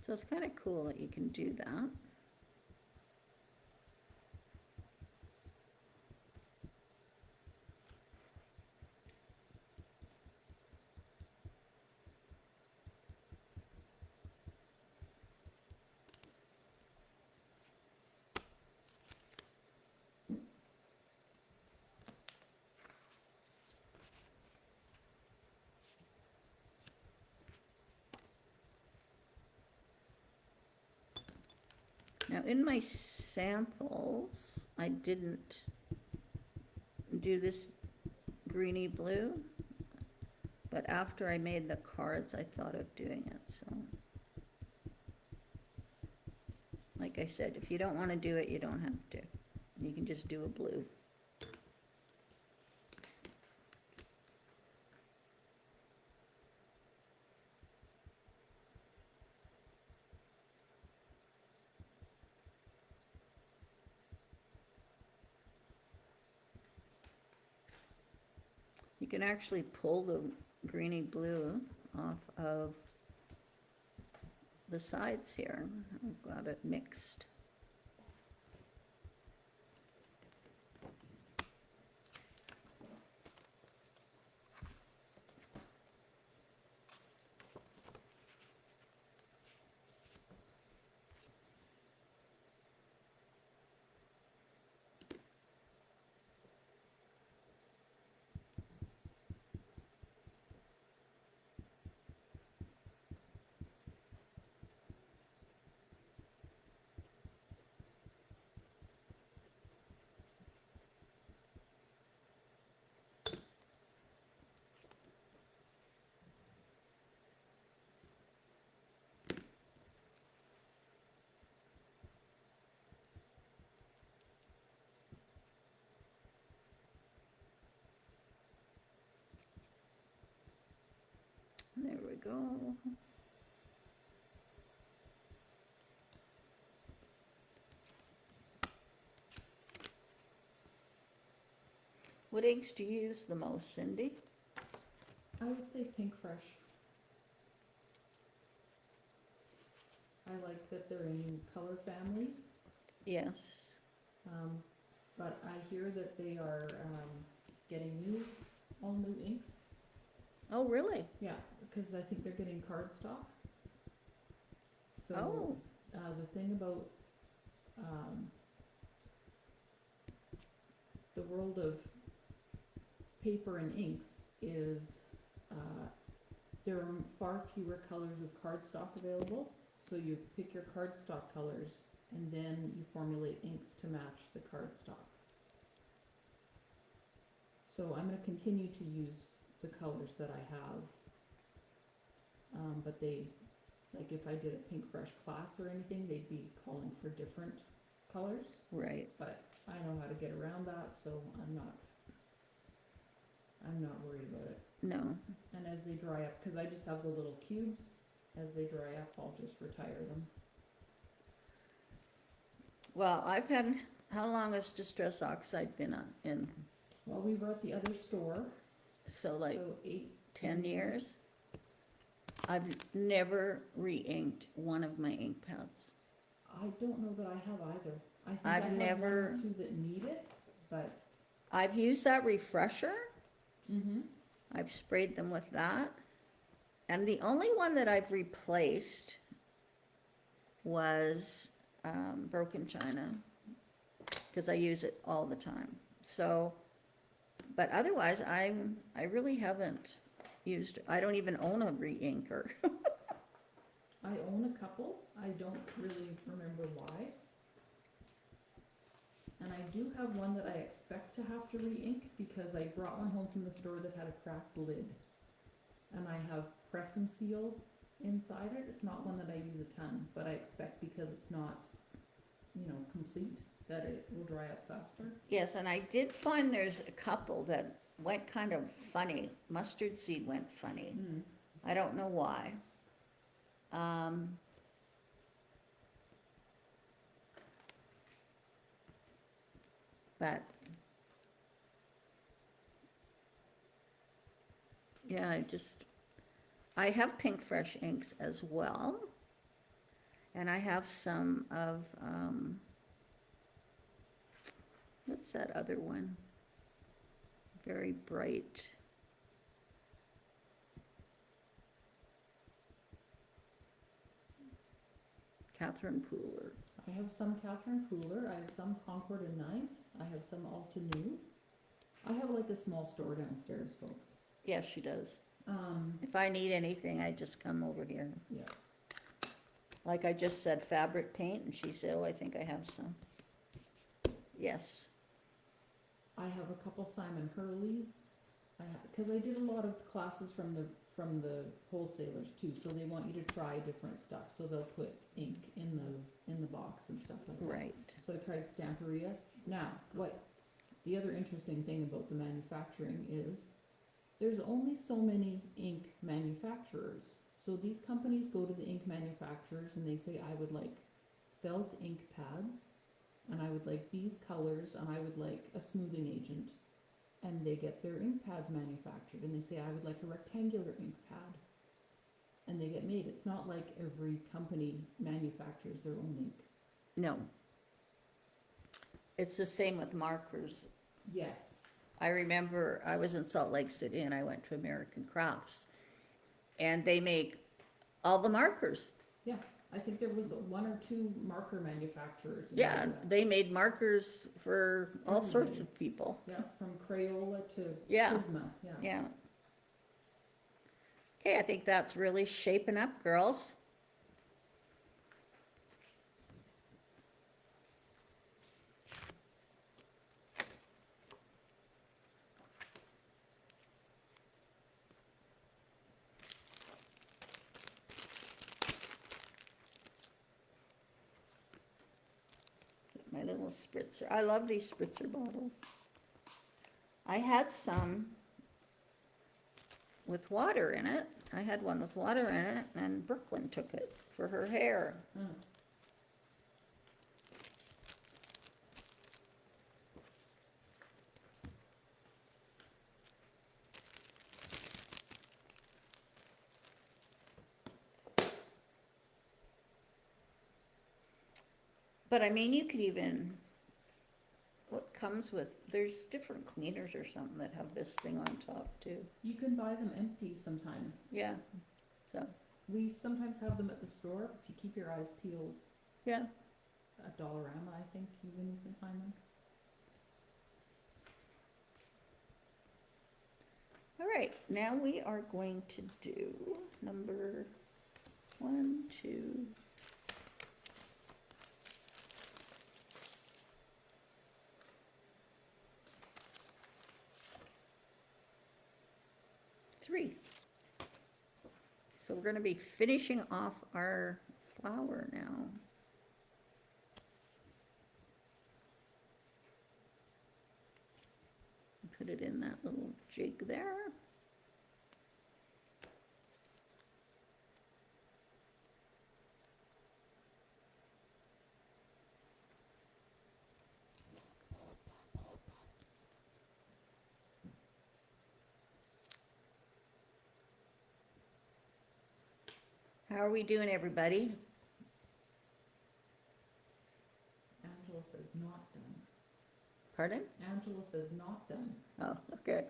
Speaker 1: So it's kind of cool that you can do that. Now, in my samples, I didn't do this greeny blue, but after I made the cards, I thought of doing it, so. Like I said, if you don't want to do it, you don't have to. You can just do a blue. You can actually pull the greeny blue off of the sides here. I've got it mixed. There we go. What inks do you use the most, Cindy?
Speaker 2: I would say Pink Fresh. I like that they're in color families,
Speaker 1: Yes.
Speaker 2: but I hear that they are getting all new inks.
Speaker 1: Oh, really?
Speaker 2: Yeah, because I think they're getting cardstock. So
Speaker 1: Oh,
Speaker 2: the thing about the world of paper and inks is there are far fewer colors of cardstock available. So you pick your cardstock colors and then you formulate inks to match the cardstock. So I'm going to continue to use the colors that I have, but they, like if I did a Pink Fresh class or anything, they'd be calling for different colors,
Speaker 1: right.
Speaker 2: but I know how to get around that, so I'm not worried about it.
Speaker 1: No.
Speaker 2: And as they dry up, because I just have the little cubes, as they dry up, I'll just retire them.
Speaker 1: Well, I've had, how long has Distress Oxide been in?
Speaker 2: Well, we were at the other store,
Speaker 1: So like
Speaker 2: so 8,
Speaker 1: 10 years? I've never re-inked one of my ink pads.
Speaker 2: I don't know that I have either. I think
Speaker 1: I've
Speaker 2: I have
Speaker 1: never-
Speaker 2: 1 or 2 that need it, but.
Speaker 1: I've used that refresher.
Speaker 2: Mm-hmm.
Speaker 1: I've sprayed them with that. And the only one that I've replaced was Broken China, because I use it all the time. So, but otherwise, I really haven't used, I don't even own a re-inker.
Speaker 2: I own a couple. I don't really remember why. And I do have one that I expect to have to re-ink because I brought one home from the store that had a cracked lid. And I have press and seal inside it. It's not one that I use a ton, but I expect because it's not, complete, that it will dry up faster.
Speaker 1: Yes, and I did find there's a couple that went kind of funny. Mustard seed went funny.
Speaker 2: Mm.
Speaker 1: I don't know why. But yeah, I have Pink Fresh inks as well. And I have some of, what's that other one? Very bright. Catherine Pooler.
Speaker 2: I have some Catherine Pooler. I have some Concord and Ninth. I have some Alta New. I have like a small store downstairs, folks.
Speaker 1: Yes, she does. If I need anything, I just come over here.
Speaker 2: Yeah.
Speaker 1: Like I just said, fabric paint, and she said, oh, I think I have some. Yes,
Speaker 2: I have a couple Simon Hurley. Cause I did a lot of classes from the wholesalers too, so they want you to try different stuff, so they'll put ink in the box and stuff like that.
Speaker 1: right.
Speaker 2: So I tried Stamperia. Now, the other interesting thing about the manufacturing is there's only so many ink manufacturers. So these companies go to the ink manufacturers and they say, I would like felt ink pads, and I would like these colors, and I would like a smoothing agent. And they get their ink pads manufactured, and they say, I would like a rectangular ink pad. And they get made. It's not like every company manufactures their own ink.
Speaker 1: No. It's the same with markers.
Speaker 2: Yes.
Speaker 1: I remember I was in Salt Lake City and I went to American Crafts, and they make all the markers.
Speaker 2: Yeah. I think there was one or two marker manufacturers. in
Speaker 1: Yeah,
Speaker 2: the US.
Speaker 1: they made markers for all sorts
Speaker 2: Everybody.
Speaker 1: of people.
Speaker 2: Yeah, from Crayola to
Speaker 1: Yeah.
Speaker 2: Prisma, yeah.
Speaker 1: Yeah. Okay, I think that's really shaping up, girls. My little spritzer. I love these spritzer bottles. I had some with water in it. I had one with water in it, and Brooklyn took it for her hair.
Speaker 2: Mm.
Speaker 1: But I mean, you could even, what comes with, there's different cleaners or something that have this thing on top too.
Speaker 2: You can buy them empty sometimes.
Speaker 1: Yeah, so,
Speaker 2: We sometimes have them at the store. If you keep your eyes peeled,
Speaker 1: yeah.
Speaker 2: at Dollarama, I think even you can find them.
Speaker 1: All right, now we are going to do number 1, 2, 3. So we're gonna be finishing off our flower now. Put it in that little jig there. How are we doing, everybody?
Speaker 2: Angela says not done.
Speaker 1: Pardon?
Speaker 2: Angela says not done.
Speaker 1: Oh, okay.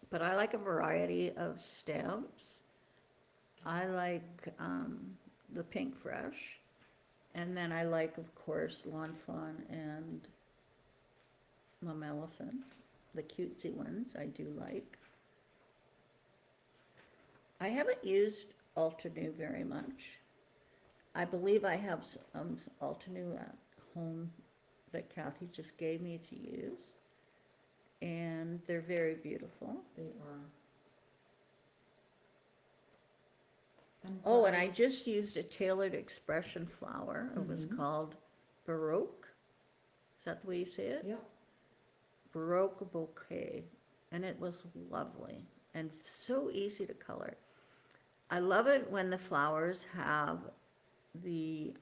Speaker 1: But I like a variety of stamps. I like the Pink Fresh. And then I like, of course, Lawn Fawn and Mum Elephant. The cutesy ones I do like. I haven't used Altenew very much. I believe I have some Altenew at home that Kathy just gave me to use. And they're very beautiful.
Speaker 2: They are.
Speaker 1: Oh, and I just used a tailored expression flower. It was
Speaker 2: Mhm.
Speaker 1: called Baroque. Is that the way you say it?
Speaker 2: Yep.
Speaker 1: Baroque bouquet. And it was lovely and so easy to color. I love it when the flowers have the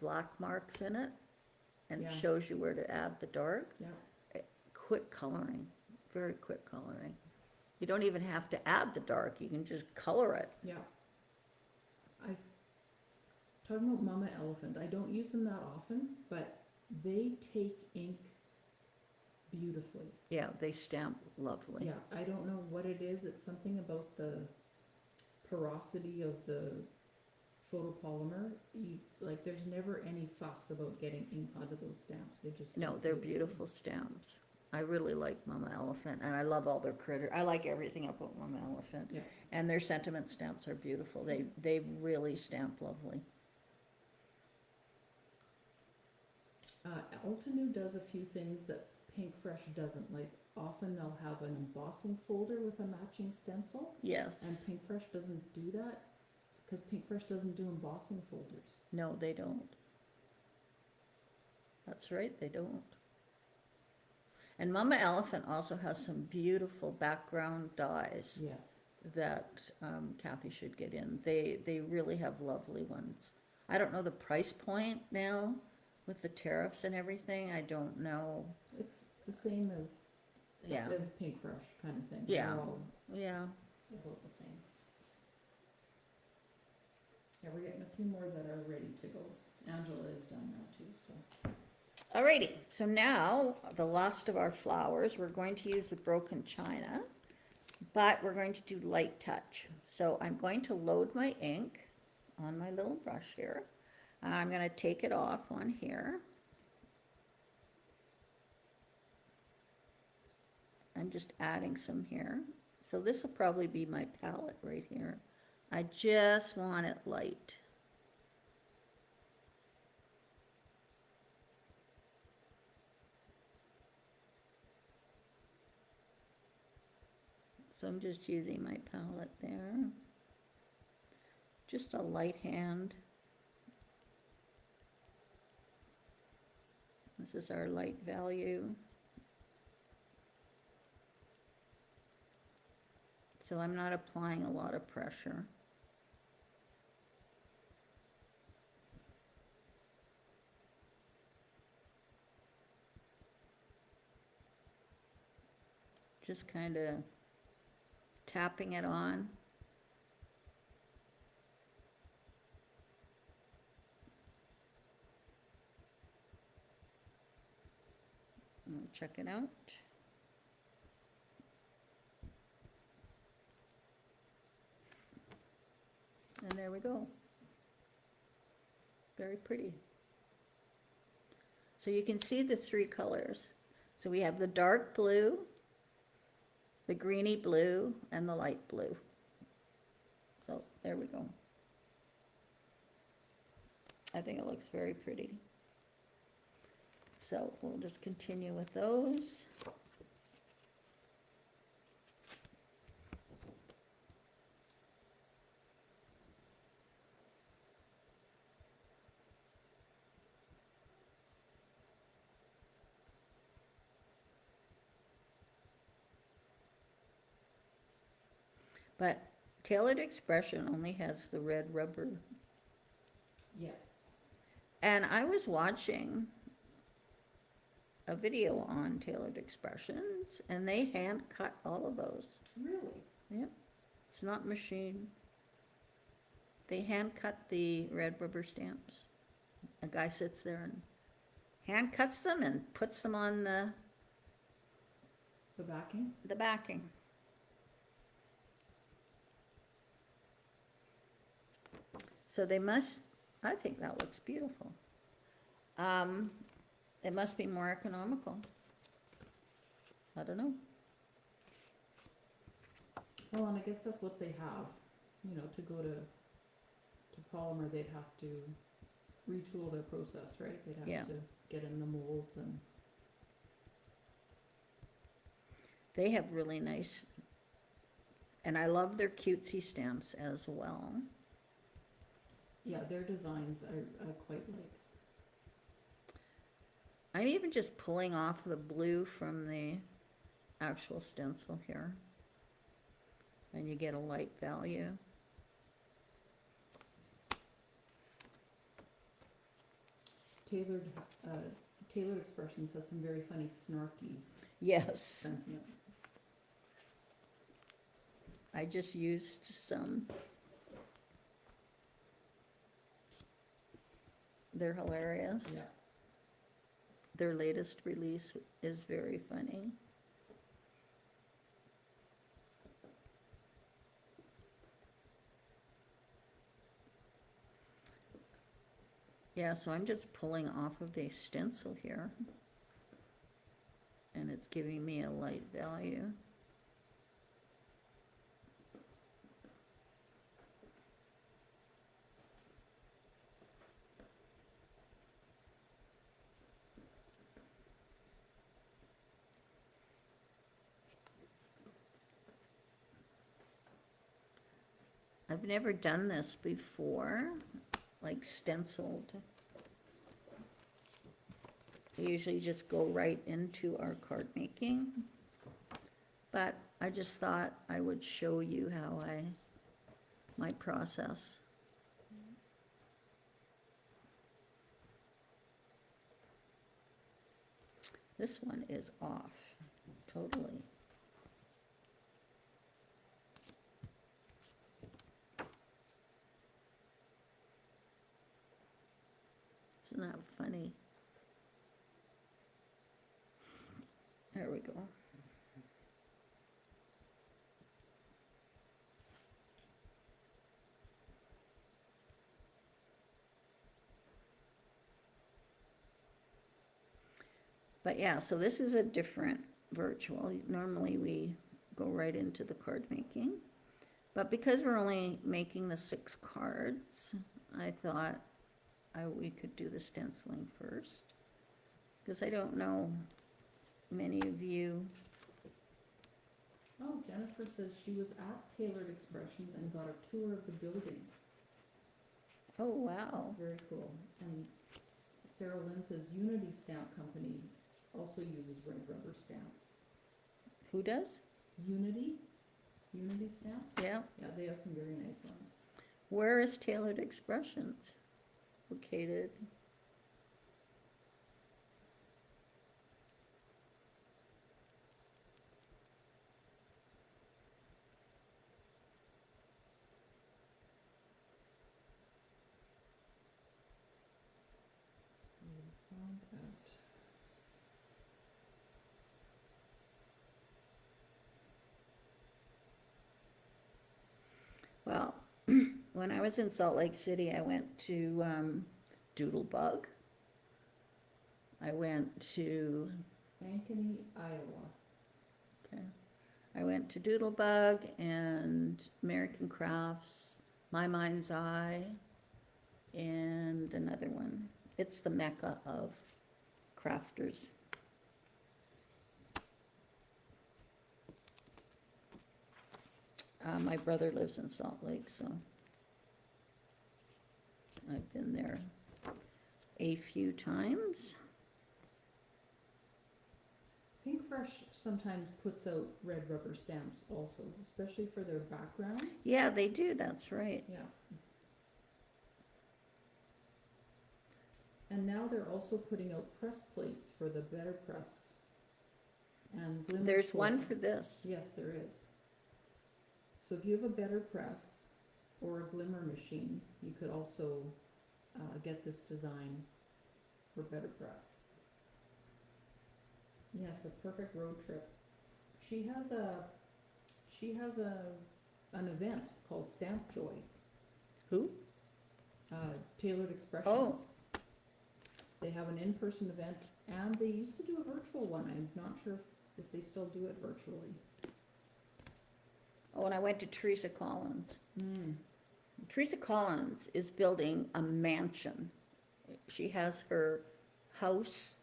Speaker 1: black marks in it and
Speaker 2: Yeah.
Speaker 1: it shows you where to add the dark.
Speaker 2: Yep.
Speaker 1: Quick coloring, very quick coloring. You don't even have to add the dark, you can just color it.
Speaker 2: Yeah. Talking about Mama Elephant, I don't use them that often, but they take ink beautifully.
Speaker 1: Yeah, they stamp lovely.
Speaker 2: Yeah, I don't know what it is. It's something about the porosity of the photopolymer, like, there's never any fuss about getting ink onto those stamps. They just
Speaker 1: No,
Speaker 2: look
Speaker 1: they're beautiful stamps. I really like Mama Elephant, and I love all their critter. I like everything about Mama Elephant.
Speaker 2: Yeah.
Speaker 1: And their sentiment stamps are beautiful. They really stamp lovely.
Speaker 2: Altenew does a few things that Pink Fresh doesn't. Like, often they'll have an embossing folder with a matching stencil, and
Speaker 1: Yes.
Speaker 2: Pink Fresh doesn't do that, because Pink Fresh doesn't do embossing folders.
Speaker 1: No, they don't. That's right, they don't. And Mama Elephant also has some beautiful background dyes
Speaker 2: Yes.
Speaker 1: that Kathy should get in. They really have lovely ones. I don't know the price point now with the tariffs and everything. I don't know.
Speaker 2: It's the same as
Speaker 1: Yeah.
Speaker 2: Pink Fresh kind of thing.
Speaker 1: Yeah.
Speaker 2: They're all
Speaker 1: Yeah.
Speaker 2: about the same. Yeah, we're getting a few more that are ready to go. Angela is done now too, so.
Speaker 1: Alrighty, so now the last of our flowers, we're going to use the broken china, but we're going to do light touch. So I'm going to load my ink on my little brush here. I'm going to take it off on here. I'm just adding some here. So this will probably be my palette right here. I just want it light. So I'm just using my palette there. Just a light hand. This is our light value. So I'm not applying a lot of pressure. Just kind of tapping it on. We'll check it out. And there we go. Very pretty. So you can see the three colors. So we have the dark blue, the greeny blue, and the light blue. So there we go. I think it looks very pretty. So we'll just continue with those. But Tailored Expression only has the red rubber.
Speaker 2: Yes.
Speaker 1: And I was watching a video on Tailored Expressions, and they hand cut all of those.
Speaker 2: Really?
Speaker 1: Yep. It's not machine. They hand cut the red rubber stamps. A guy sits there and hand cuts them and puts them on
Speaker 2: The backing?
Speaker 1: the backing. So they must, I think that looks beautiful. It must be more economical. I don't know.
Speaker 2: Well, and I guess that's what they have, you know, to go to polymer, they'd have to retool their process, right? They'd
Speaker 1: Yeah.
Speaker 2: have to get in the molds and,
Speaker 1: They have really nice, and I love their cutesy stamps as well.
Speaker 2: yeah, their designs I quite like.
Speaker 1: I'm even just pulling off the blue from the actual stencil here. And you get a light value.
Speaker 2: Tailored Expressions has some very funny snarky
Speaker 1: Yes,
Speaker 2: sentiments.
Speaker 1: I just used some. They're hilarious.
Speaker 2: Yeah.
Speaker 1: Their latest release is very funny. Yeah, so I'm just pulling off of the stencil here. And it's giving me a light value. I've never done this before, like stenciled. We usually just go right into our card making. But I just thought I would show you how my process. This one is off, totally. Isn't that funny? There we go. But yeah, so this is a different virtual. Normally we go right into the card making. But because we're only making the 6 cards, I thought we could do the stenciling first. Because I don't know many of you.
Speaker 2: Oh, Jennifer says she was at Tailored Expressions and got a tour of the building.
Speaker 1: Oh, wow.
Speaker 2: That's very cool. And Sarah Lynn says Unity Stamp Company also uses red rubber stamps.
Speaker 1: Who does?
Speaker 2: Unity stamps?
Speaker 1: Yeah.
Speaker 2: Yeah, they have some very nice ones.
Speaker 1: Where is Tailored Expressions located?
Speaker 2: Found out.
Speaker 1: Well, when I was in Salt Lake City, I went to Doodlebug. I went to,
Speaker 2: Ankeny, Iowa.
Speaker 1: okay, I went to Doodlebug and American Crafts, My Mind's Eye, and another one. It's the mecca of crafters. My brother lives in Salt Lake, so I've been there a few times.
Speaker 2: Pink Fresh sometimes puts out red rubber stamps also, especially for their backgrounds.
Speaker 1: Yeah, they do, that's right.
Speaker 2: Yeah. And now they're also putting out press plates for the Better Press and Glimmer.
Speaker 1: There's one
Speaker 2: Foil.
Speaker 1: for this.
Speaker 2: Yes, there is. So if you have a Better Press or a Glimmer machine, you could also get this design for Better Press. Yes, a perfect road trip. She has an event called Stamp Joy.
Speaker 1: Who?
Speaker 2: Tailored Expressions.
Speaker 1: Oh.
Speaker 2: They have an in-person event, and they used to do a virtual one. I'm not sure if they still do it virtually.
Speaker 1: Oh, and I went to Teresa Collins. Teresa Collins is building a mansion. She has her house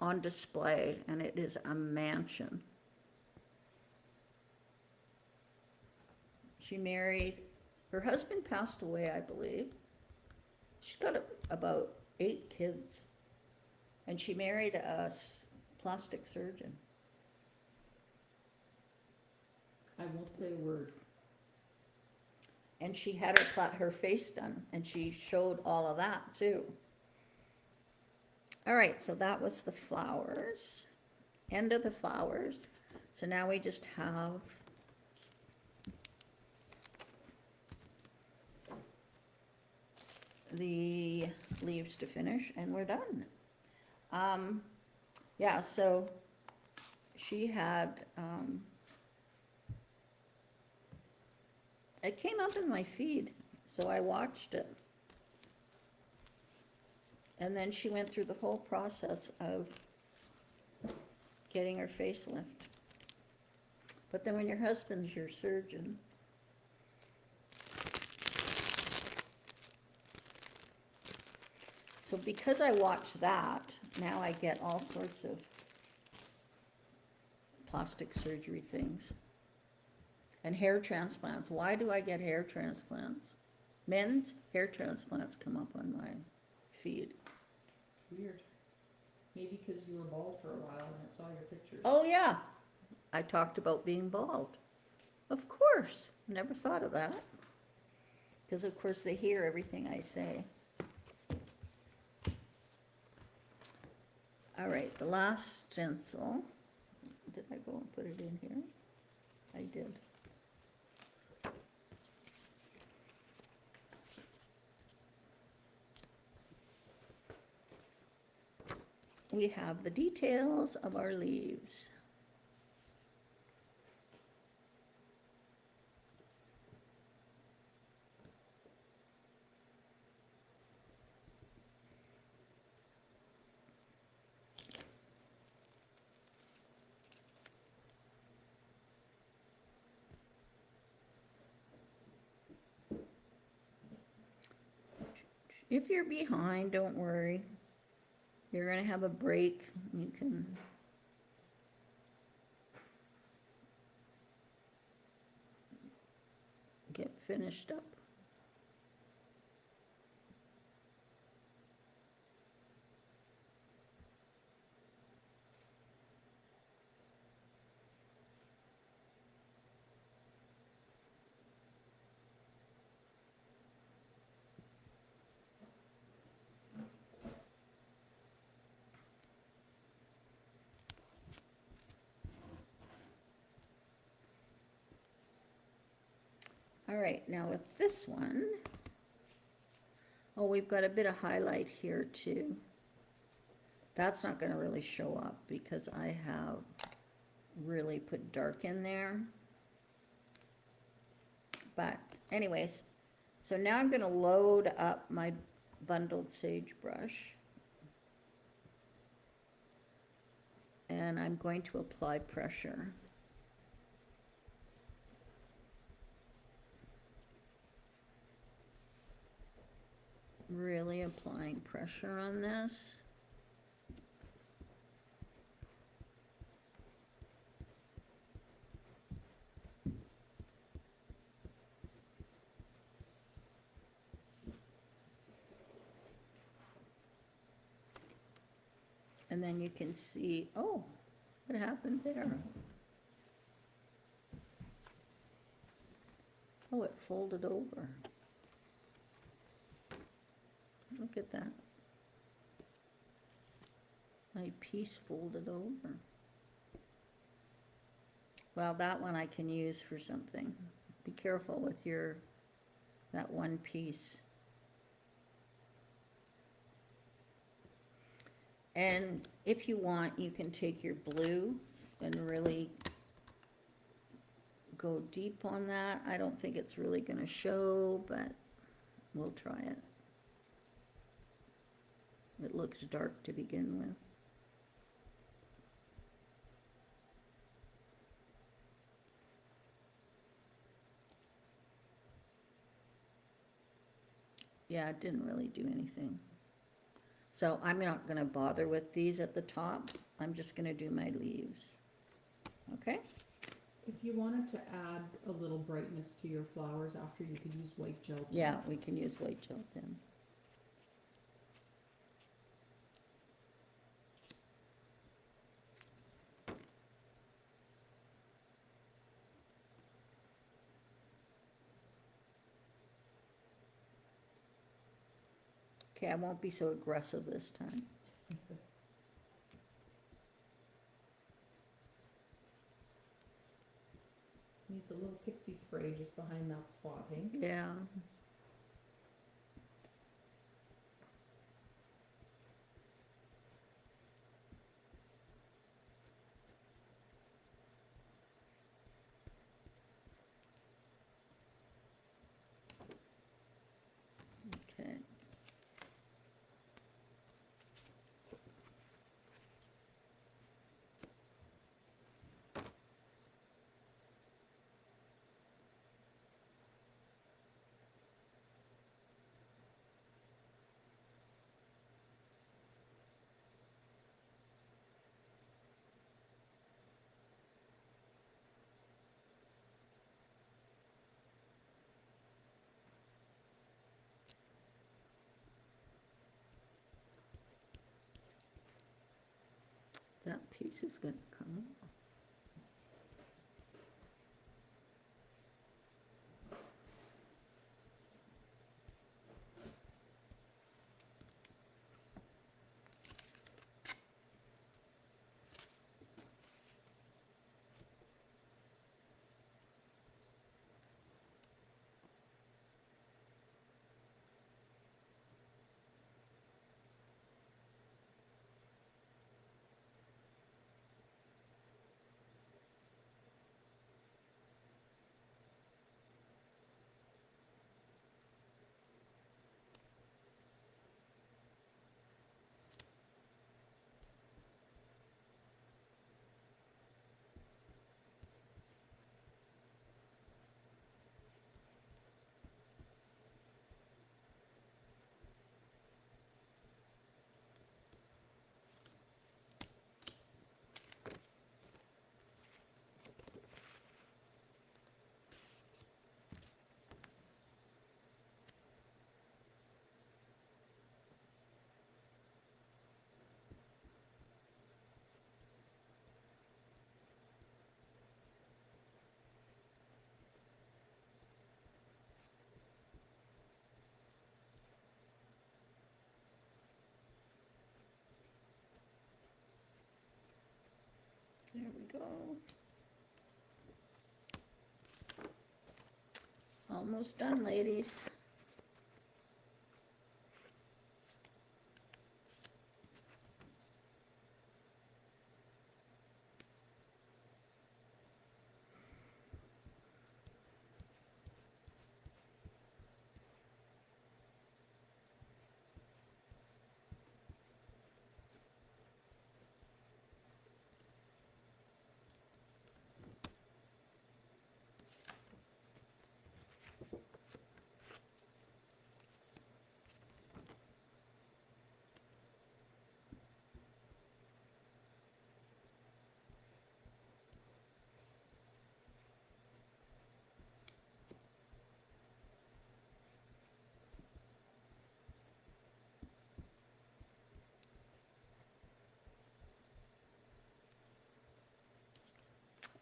Speaker 1: on display, and it is a mansion. She married, her husband passed away, I believe. She's got about 8 kids, and she married a plastic surgeon.
Speaker 2: I won't say a word.
Speaker 1: And she had her face done, and she showed all of that too. All right, so that was the flowers, end of the flowers. So now we just have the leaves to finish, and we're done. Yeah, so she had, it came up in my feed, so I watched it. And then she went through the whole process of getting her facelift. But then when your husband's your surgeon, so because I watched that, now I get all sorts of plastic surgery things. And hair transplants. Why do I get hair transplants? Men's hair transplants come up on my feed.
Speaker 2: Weird. Maybe because you were bald for a while and I saw your pictures.
Speaker 1: Oh, yeah. I talked about being bald. Of course. Never thought of that. Because, of course, they hear everything I say. All right, the last stencil. Did I go and put it in here? I did. We have the details of our leaves. If you're behind, don't worry. You're going to have a break. You can get finished up. All right, now with this one, oh, we've got a bit of highlight here too. That's not going to really show up because I have really put dark in there. But anyways, so now I'm going to load up my bundled sagebrush. And I'm going to apply pressure. Really applying pressure on this. And then you can see, oh, what happened there? Oh, it folded over. Look at that. My piece folded over. Well, that one I can use for something. Be careful with that one piece. And if you want, you can take your blue and really go deep on that. I don't think it's really going to show, but we'll try it. It looks dark to begin with. Yeah, it didn't really do anything. So I'm not going to bother with these at the top. I'm just going to do my leaves. Okay?
Speaker 2: If you wanted to add a little brightness to your flowers after, you could use white gel pen.
Speaker 1: Yeah, we can use white gel pen. Okay, I won't be so aggressive this time.
Speaker 2: Needs a little pixie spray just behind that spot, hey?
Speaker 1: Yeah. Okay. That piece is gonna come off. There we go. Almost done, ladies.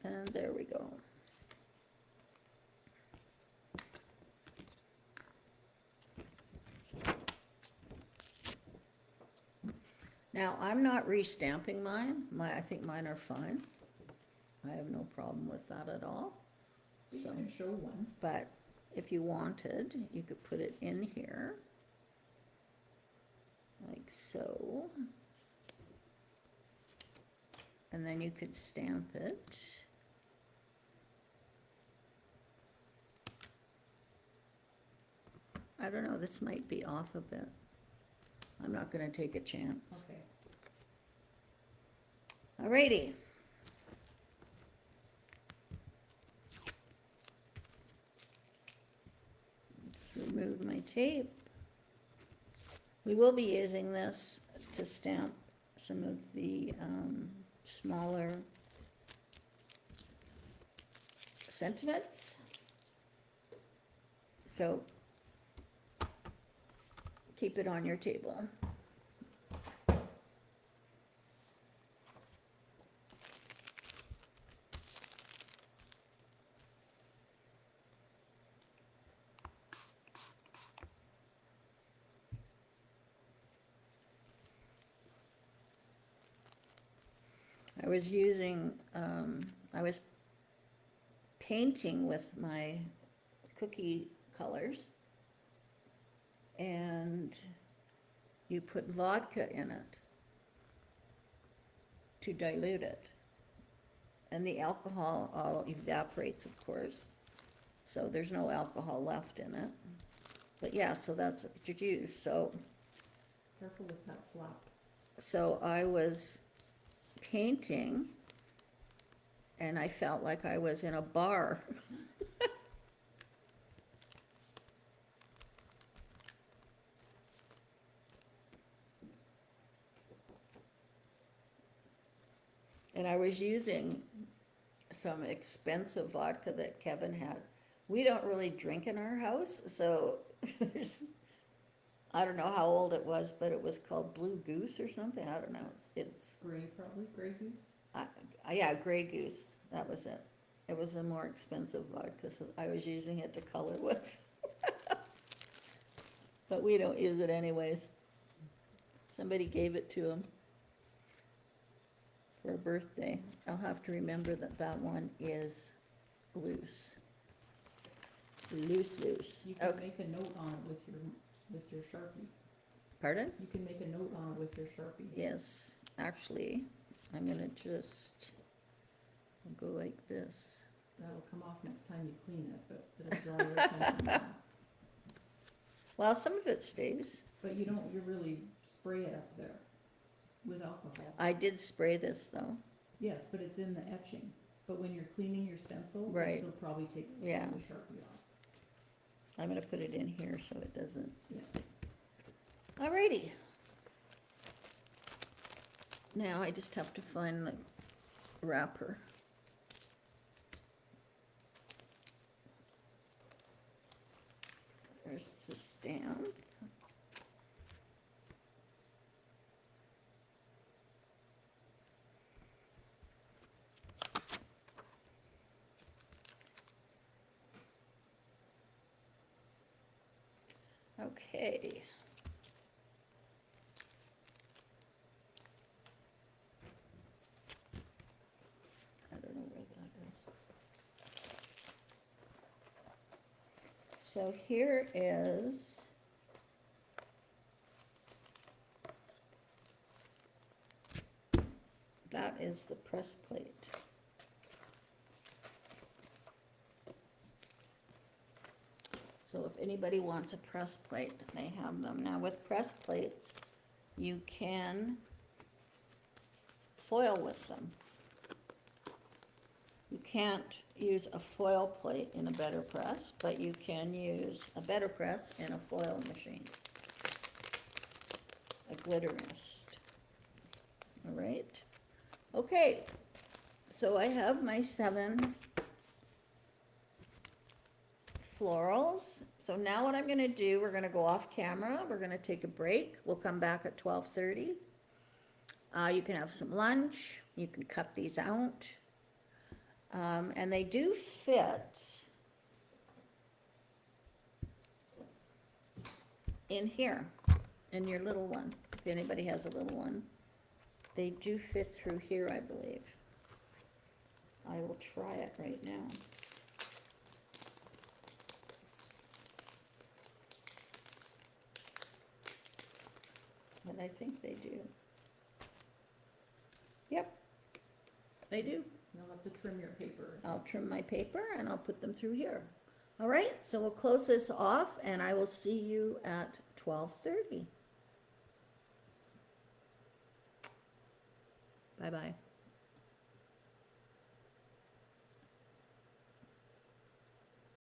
Speaker 1: And there we go. Now, I'm not restamping mine. I think mine are fine. I have no problem with that at all.
Speaker 2: You
Speaker 1: So,
Speaker 2: could show one.
Speaker 1: but if you wanted, you could put it in here. Like so. And then you could stamp it. I don't know, this might be off a bit. I'm not gonna take a chance.
Speaker 2: Okay.
Speaker 1: Alrighty. Let's remove my tape. We will be using this to stamp some of the smaller sentiments. So keep it on your table. I was painting with my cookie colors, and you put vodka in it to dilute it. And the alcohol all evaporates, of course, so there's no alcohol left in it. But yeah, so that's what you use. So
Speaker 2: Careful with that flap.
Speaker 1: I was painting, and I felt like I was in a bar. And I was using some expensive vodka that Kevin had. We don't really drink in our house, so I don't know how old it was, but it was called Blue Goose or something. I don't know. It's
Speaker 2: Gray, probably, gray goose.
Speaker 1: yeah, Gray Goose. That was it. It was a more expensive vodka because I was using it to color with. But we don't use it anyways. Somebody gave it to him for a birthday. I'll have to remember that that one is loose. Loose.
Speaker 2: You can
Speaker 1: Okay.
Speaker 2: make a note on it with your Sharpie.
Speaker 1: Pardon?
Speaker 2: You can make a note on it with your Sharpie.
Speaker 1: Yes, actually, I'm gonna just go like this.
Speaker 2: That'll come off next time you clean it, but it'll draw your attention now.
Speaker 1: Well, some of it stays.
Speaker 2: But you really spray it up there with alcohol.
Speaker 1: I did spray this though.
Speaker 2: Yes, but it's in the etching. But when you're cleaning your stencil,
Speaker 1: Right.
Speaker 2: it'll probably take the
Speaker 1: Yeah.
Speaker 2: Sharpie off.
Speaker 1: I'm gonna put it in here so it doesn't.
Speaker 2: Yes.
Speaker 1: Alrighty. Now I just have to find the wrapper. There's the stamp. Okay. I don't know where that is. So here is that is the press plate. So if anybody wants a press plate, they have them. Now with press plates, you can foil with them. You can't use a foil plate in a better press, but you can use a better press in a foil machine. A glitter mist. All right. Okay. So I have my 7 florals. So now what I'm going to do, we're going to go off camera. We're going to take a break. We'll come back at 12:30. You can have some lunch. You can cut these out. And they do fit in here, in your little one, if anybody has a little one. They do fit through here, I believe. I will try it right now. But I think they do. Yep, they do.
Speaker 2: You'll have to trim your paper.
Speaker 1: I'll trim my paper and I'll put them through here. All right, so we'll close this off and I will see you at 12:30. Bye-bye.